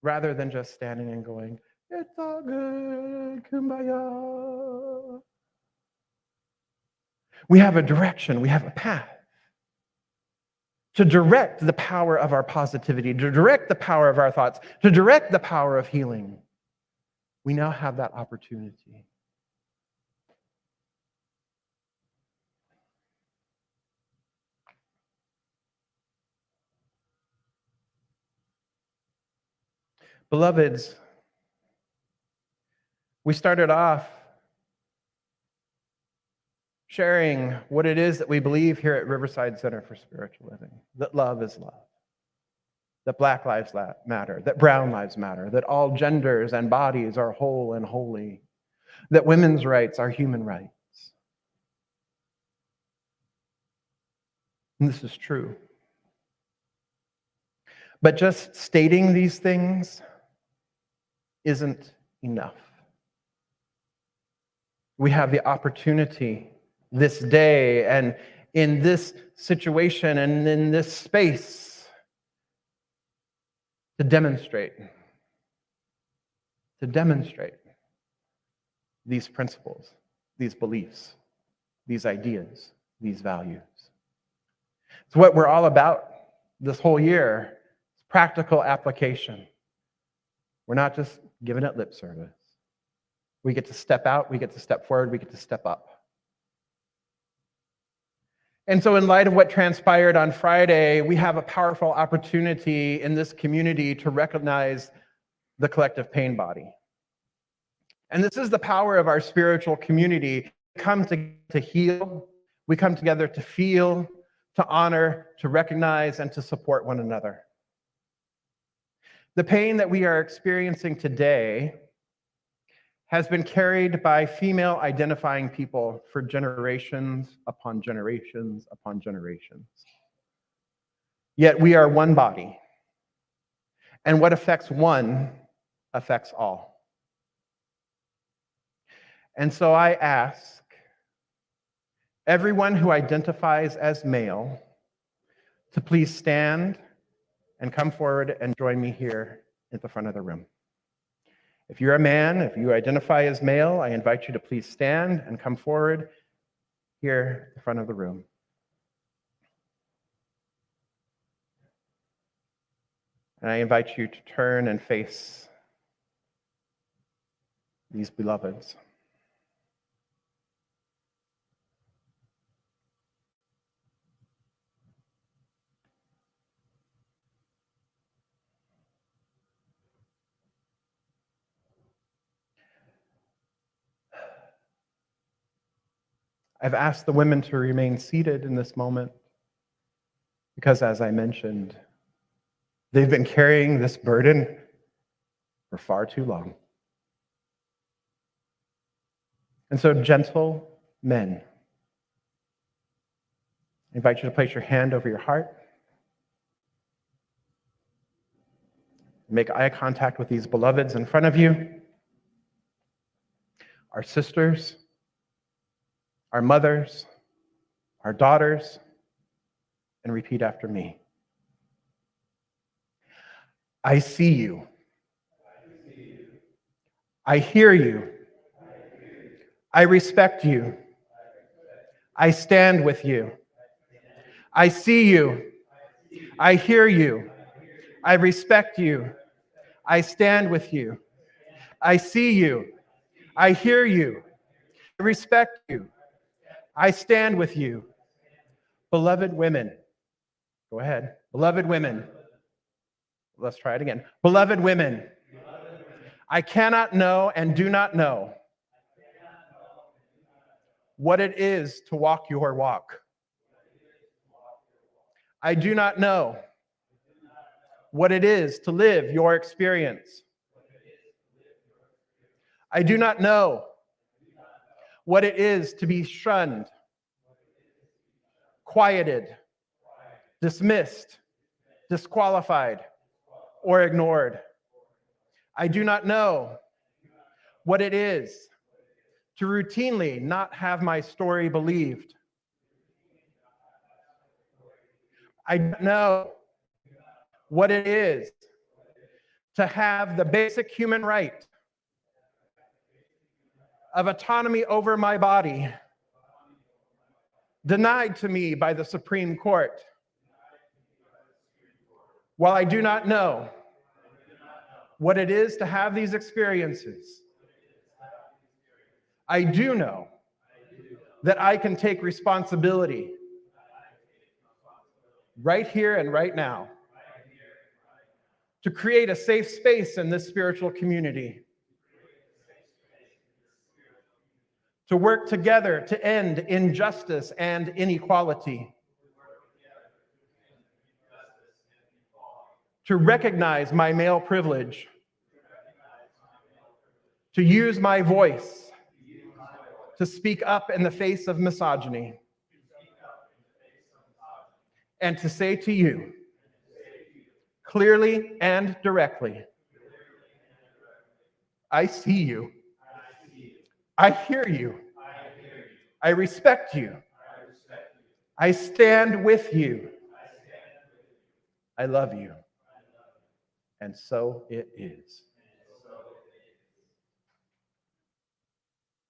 Rather than just standing and going, it's all good, kumbaya. We have a direction. We have a path to direct the power of our positivity, to direct the power of our thoughts, to direct the power of healing. We now have that opportunity. Beloveds, we started off sharing what it is that we believe here at Riverside Center for Spiritual Living, that love is love, that Black lives matter, that brown lives matter, that all genders and bodies are whole and holy, that women's rights are human rights. And this is true. But just stating these things isn't enough. We have the opportunity this day and in this situation and in this space to demonstrate these principles, these beliefs, these ideas, these values. It's what we're all about this whole year, practical application. We're not just giving it lip service. We get to step out, we get to step forward, we get to step up. And so in light of what transpired on Friday, we have a powerful opportunity in this community to recognize the collective pain body. And this is the power of our spiritual community. We come to heal, we come together to feel, to honor, to recognize, and to support one another. The pain that we are experiencing today has been carried by female identifying people for generations upon generations upon generations. Yet we are one body, and what affects one affects all. And so I ask everyone who identifies as male to please stand and come forward and join me here at the front of the room. If you're a man, if you identify as male, I invite you to please stand and come forward here at the front of the room. And I invite you to turn and face these beloveds. I've asked the women to remain seated in this moment because, as I mentioned, they've been carrying this burden for far too long. And so, gentle men, I invite you to place your hand over your heart. Make eye contact with these beloveds in front of you, our sisters, our mothers, our daughters, and repeat after me. I see you. I hear you. I respect you. I stand with you. I see you. I hear you. I respect you. I stand with you. I see you. I hear you. I respect you. I stand with you. Beloved women, go ahead. Beloved women, let's try it again. Beloved women, I cannot know and do not know what it is to walk your walk. I do not know what it is to live your experience. I do not know what it is to be shunned, quieted, dismissed, disqualified, or ignored. I do not know what it is to routinely not have my story believed. I don't know what it is to have the basic human right of autonomy over my body denied to me by the Supreme Court. While I do not know what it is to have these experiences, I do know that I can take responsibility right here and right now to create a safe space in this spiritual community, to work together to end injustice and inequality, to recognize my male privilege, to use my voice to speak up in the face of misogyny, and to say to you, clearly and directly, I see you. I hear you. I respect you. I stand with you. I love you. And so it is.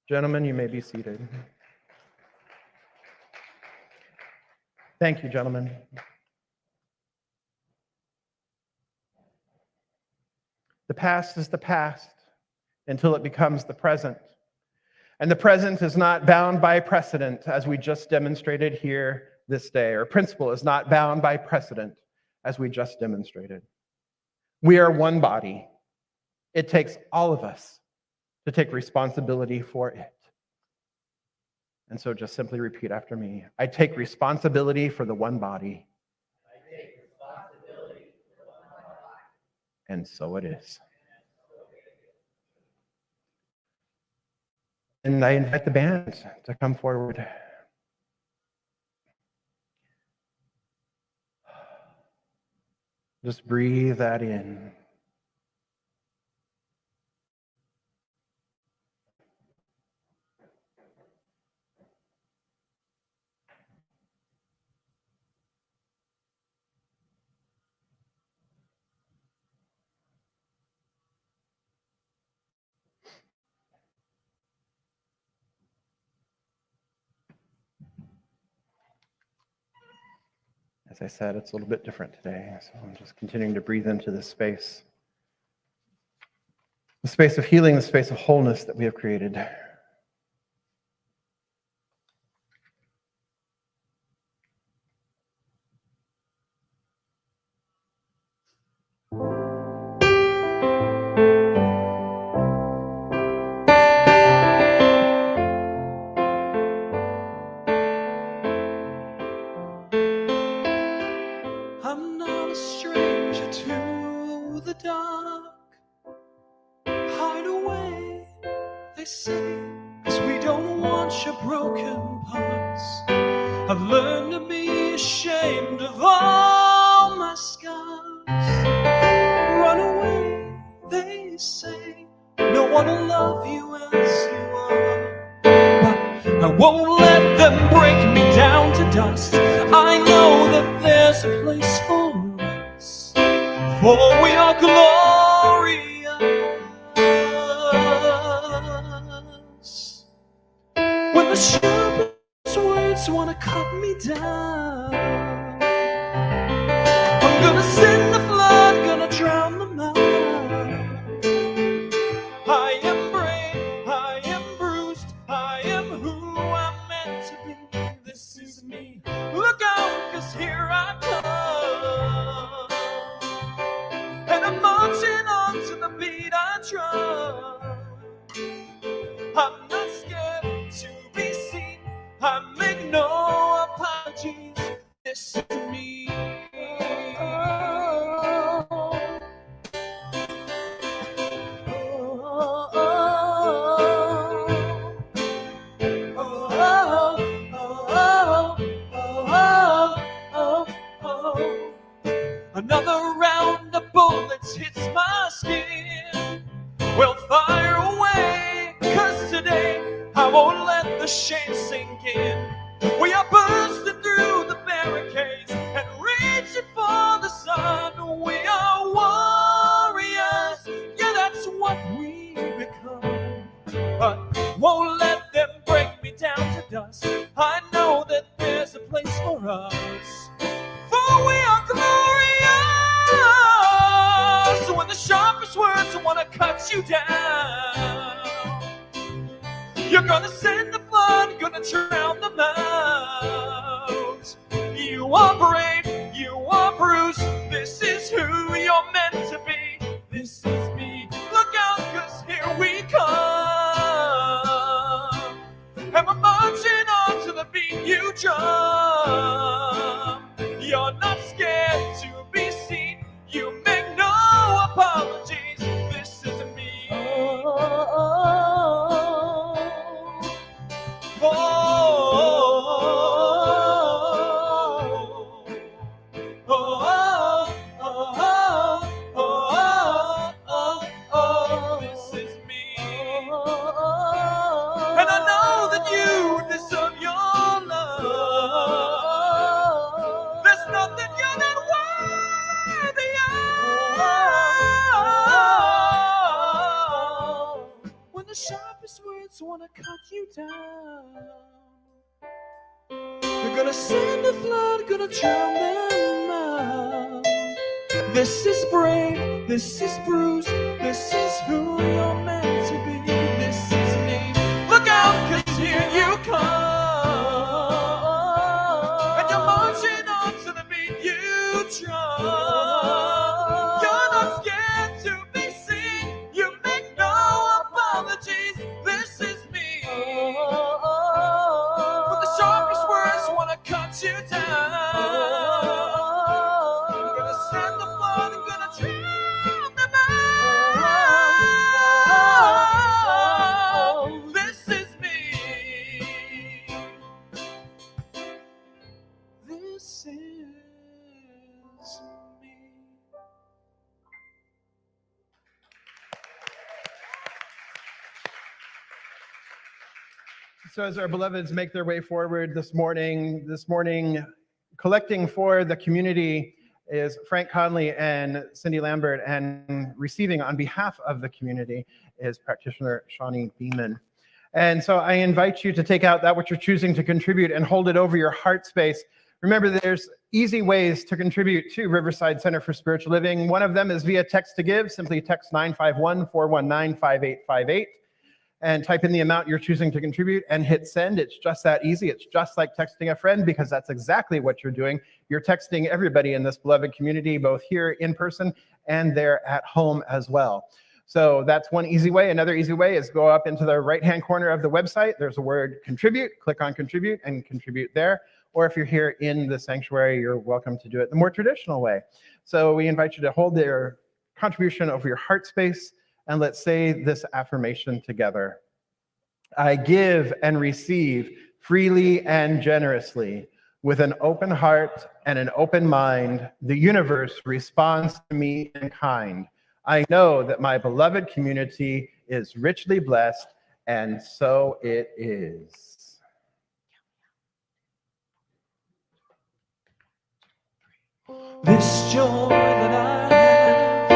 Gentlemen, you may be seated. Thank you, gentlemen. The past is the past until it becomes the present. And the present is not bound by precedent, as we just demonstrated here this day, or principle is not bound by precedent, as we just demonstrated. We are one body. It takes all of us to take responsibility for it. And so just simply repeat after me. I take responsibility for the one body. I take responsibility for the one body. And so it is. And I invite the band to come forward. Just breathe that in. As I said, it's a little bit different today, so I'm just continuing to breathe into this space. The space of healing, the space of wholeness that we have created. I'm not a stranger to the dark. Hide away, they say, 'cause we don't want your broken parts. I've learned to be ashamed of all my scars. Run away, they say, no one will love you as you are. But I won't let them break me down to dust. I know that there's a place for us, for we are glorious. When the sharpest words wanna cut me down, I'm gonna send the flood, gonna drown them out. I am brave, I am bruised, I am who I'm meant to be. This is me. Look out, 'cause here I come. And I'm marching on to the beat I drum. I'm not scared to be seen. I make no apologies. This is me. Another round of bullets hits my skin. Well, fire away, 'cause today I won't let the shame sink in. We are bursting through the barricades and reaching for the sun. We are warriors, yeah, that's what we become. But won't let them break me down to dust. I know that there's a place for us, for we are glorious. So when the sharpest words wanna cut you down, you're gonna send the flood, gonna drown them out. You are brave, you are bruised. This is who you're meant to be. This is me. Look out, 'cause here we come. And we're marching on to the beat you drum. You're not scared to be seen. You make no apologies. This is me. This is me. And I know that you deserve your love. There's nothing you're not worthy of. When the sharpest words words want to cut you down. They're gonna send a flood, gonna drown them out. This is brave, this is bruised, this is who you're meant to be. This is me. Look out, 'cause here you come. And you're marching on to the beat you drum. You're not scared to be seen. You make no apologies. This is me. With the sharpest words wanna cut you down. I'm gonna send the flood, I'm gonna drown them out. This is me. This is me. So as our beloveds make their way forward this morning, collecting for the community is Frank Conley and Cindy Lambert, and receiving on behalf of the community is practitioner Shawnee Beeman. And so I invite you to take out that which you're choosing to contribute and hold it over your heart space. Remember, there's easy ways to contribute to Riverside Center for Spiritual Living. One of them is via text to give. Simply text 951-419-5858 and type in the amount you're choosing to contribute and hit send. It's just that easy. It's just like texting a friend, because that's exactly what you're doing. You're texting everybody in this beloved community, both here in person and there at home as well. So that's one easy way. Another easy way is go up into the right-hand corner of the website. There's a word contribute. Click on contribute and contribute there. Or if you're here in the sanctuary, you're welcome to do it the more traditional way. So we invite you to hold their contribution over your heart space, and let's say this affirmation together. I give and receive freely and generously. With an open heart and an open mind, the universe responds to me in kind. I know that my beloved community is richly blessed, and so it is. This joy that I have,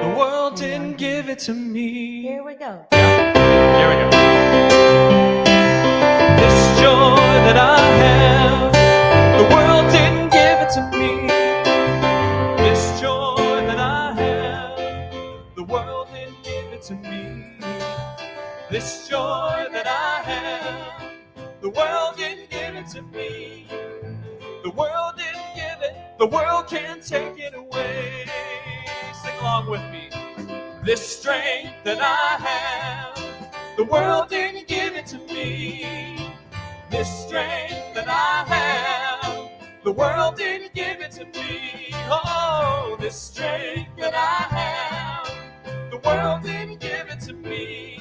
the world didn't give it to me. Here we go. Here we go. This joy that I have, the world didn't give it to me. This joy that I have, the world didn't give it to me. This joy that I have, the world didn't give it to me. The world didn't give it, the world can't take it away. Sing along with me. This strength that I have, the world didn't give it to me. This strength that I have, the world didn't give it to me. Oh, this strength that I have, the world didn't give it to me.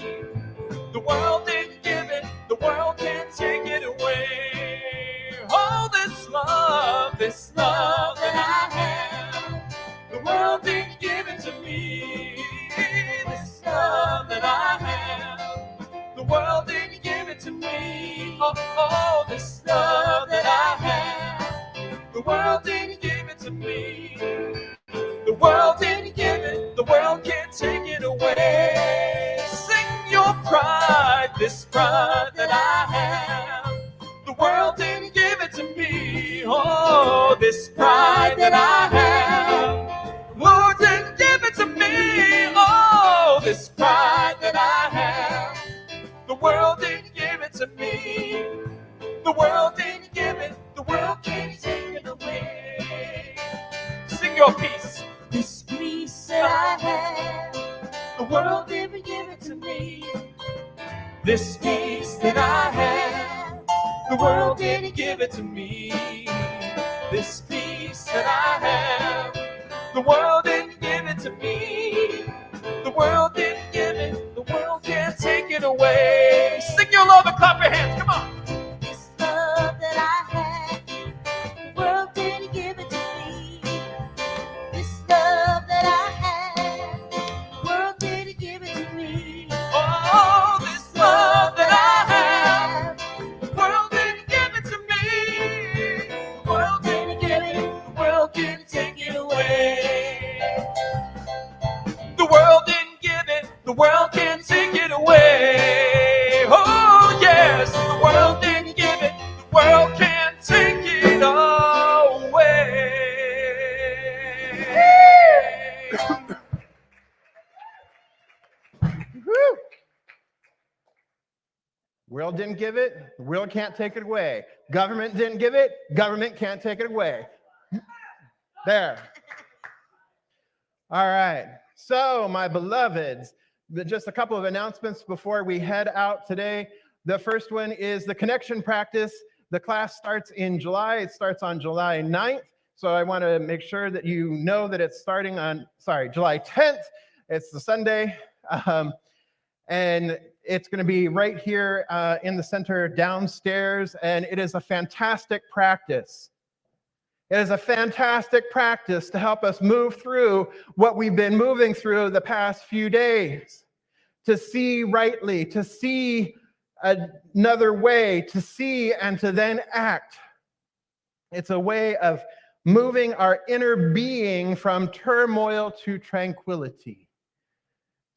The world didn't give it, the world can't take it away. Oh, this love that I have, the world didn't give it to me. This love that I have, the world didn't give it to me. Oh, this love that I have, the world didn't give it to me. The world didn't give it, the world can't take it away. Sing your pride, this pride that I have, the world didn't give it to me. Oh, this pride that I have, Lord didn't give it to me. Oh, this pride that I have, the world didn't give it to me. The world didn't give it, the world can't take it away. Sing your peace. This peace that I have, the world didn't give it to me. This peace that I have, the world didn't give it to me. This peace that I have, the world didn't give it to me. The world didn't give it, the world can't take it away. Sing your love and clap your hands, come on. This love that I have, the world didn't give it to me. This love that I have, the world didn't give it to me. Oh, this love that I have, the world didn't give it to me. The world didn't give it, the world can't take it away. The world didn't give it, the world can't take it away. World didn't give it, the world can't take it away. Government didn't give it, government can't take it away. There. All right. So, my beloveds, just a couple of announcements before we head out today. The first one is the connection practice. The class starts in July. It starts on July 9th. So I want to make sure that you know that it's starting on, July 10th. It's the Sunday. And it's going to be right here in the center downstairs. And it is a fantastic practice. It is a fantastic practice to help us move through what we've been moving through the past few days. To see rightly, to see another way, to see and to then act. It's a way of moving our inner being from turmoil to tranquility.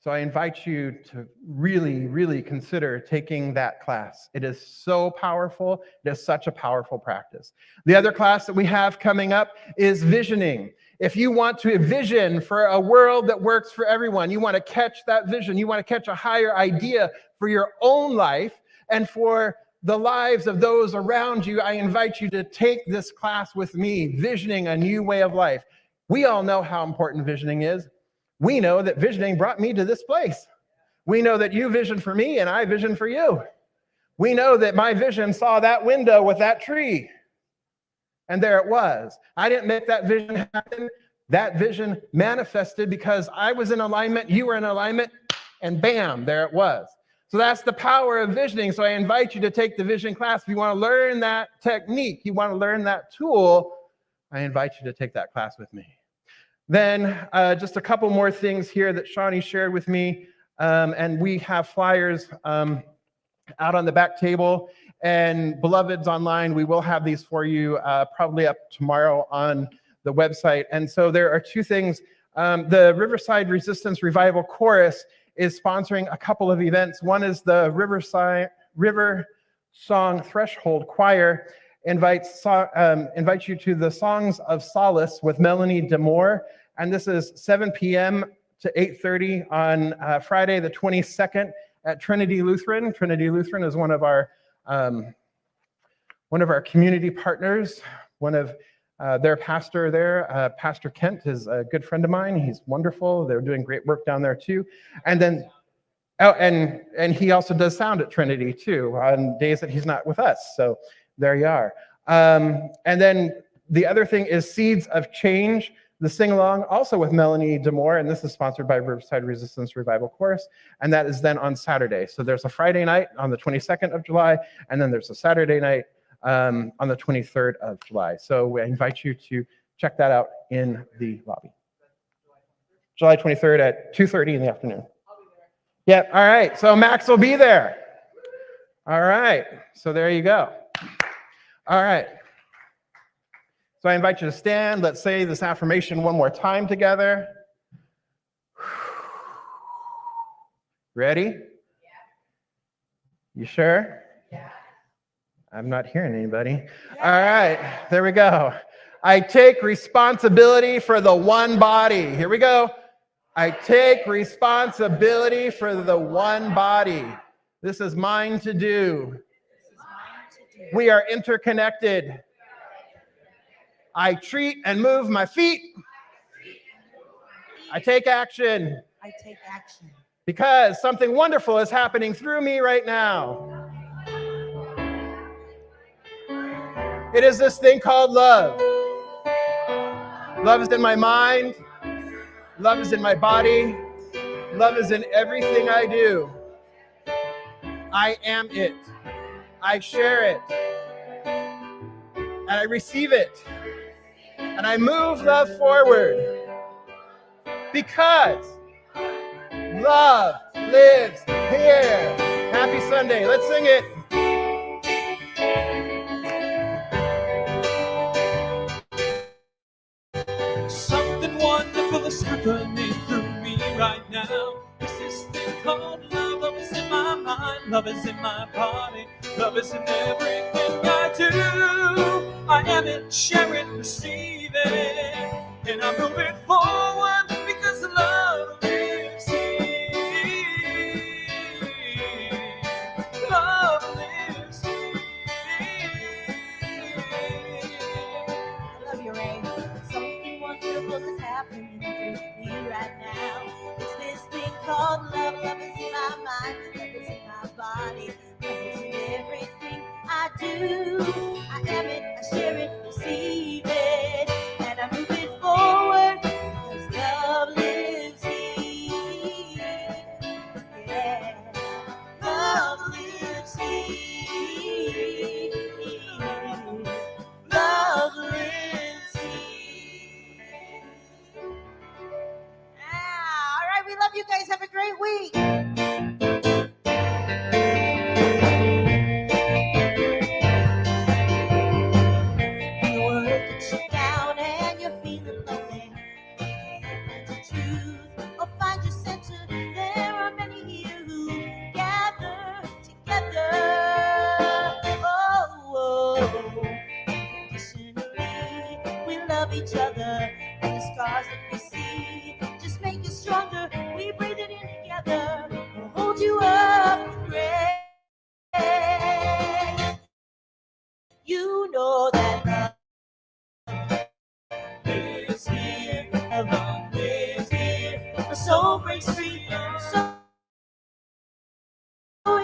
So I invite you to really, really consider taking that class. It is so powerful. It is such a powerful practice. The other class that we have coming up is visioning. If you want to vision for a world that works for everyone, you want to catch that vision, you want to catch a higher idea for your own life and for the lives of those around you, I invite you to take this class with me, Visioning a New Way of Life. We all know how important visioning is. We know that visioning brought me to this place. We know that you visioned for me and I visioned for you. We know that my vision saw that window with that tree. And there it was. I didn't make that vision happen. That vision manifested because I was in alignment, you were in alignment, and bam, there it was. So that's the power of visioning. So I invite you to take the vision class. If you want to learn that technique, you want to learn that tool, I invite you to take that class with me. Then just a couple more things here that Shawnee shared with me. And we have flyers out on the back table. And beloveds online, we will have these for you probably up tomorrow on the website. And so there are two things. The Riverside Resistance Revival Chorus is sponsoring a couple of events. One is the River Song Threshold Choir invites you to the Songs of Solace with Melanie Demore. And this is 7 p.m. to 8:30 on Friday, the 22nd at Trinity Lutheran. Trinity Lutheran is one of our community partners. One of their pastor there, Pastor Kent, is a good friend of mine. He's wonderful. They're doing great work down there too. And then, and he also does sound at Trinity too on days that he's not with us. So there you are. And then the other thing is Seeds of Change, the sing-along, also with Melanie Demore, and this is sponsored by Riverside Resistance Revival Chorus, and that is then on Saturday. So there's a Friday night on the 22nd of July, and then there's a Saturday night on the 23rd of July. So we invite you to check that out in the lobby. July 23rd at 2:30 in the afternoon. Yeah, all right. So Max will be there. All right. So there you go. All right. So I invite you to stand. Let's say this affirmation one more time together. Ready? Yeah. You sure? Yeah. I'm not hearing anybody. Yeah. All right, there we go. I take responsibility for the one body. Here we go. I take responsibility for the one body. This is mine to do. We are interconnected. I treat and move my feet. I take action. I take action. Because something wonderful is happening through me right now. It is this thing called love. Love is in my mind. Love is in my body. Love is in everything I do. I am it. I share it. And I receive it. And I move love forward. Because love lives here. Happy Sunday. Let's sing it. Something wonderful is happening through me right now. It's this thing called love. Love is in my mind. Love is in my body. Love is in everything I do. I am it, share it, receive it. And I move it forward because love lives here. Love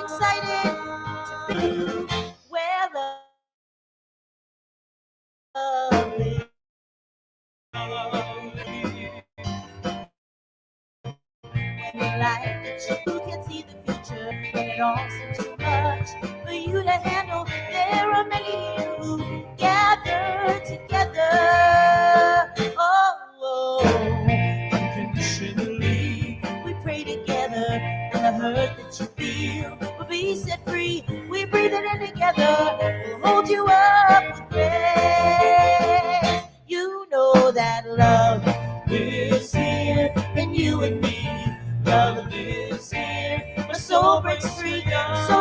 excited to be where love is. When life that you can see the future, and it all seems too much for you to handle. There are many here who gather together. Oh, unconditionally, we pray together, and the hurt that you feel will be set free. We breathe it in together. We'll hold you up with grace. You know that love is here, and you and me. Love is here, my soul breaks free. So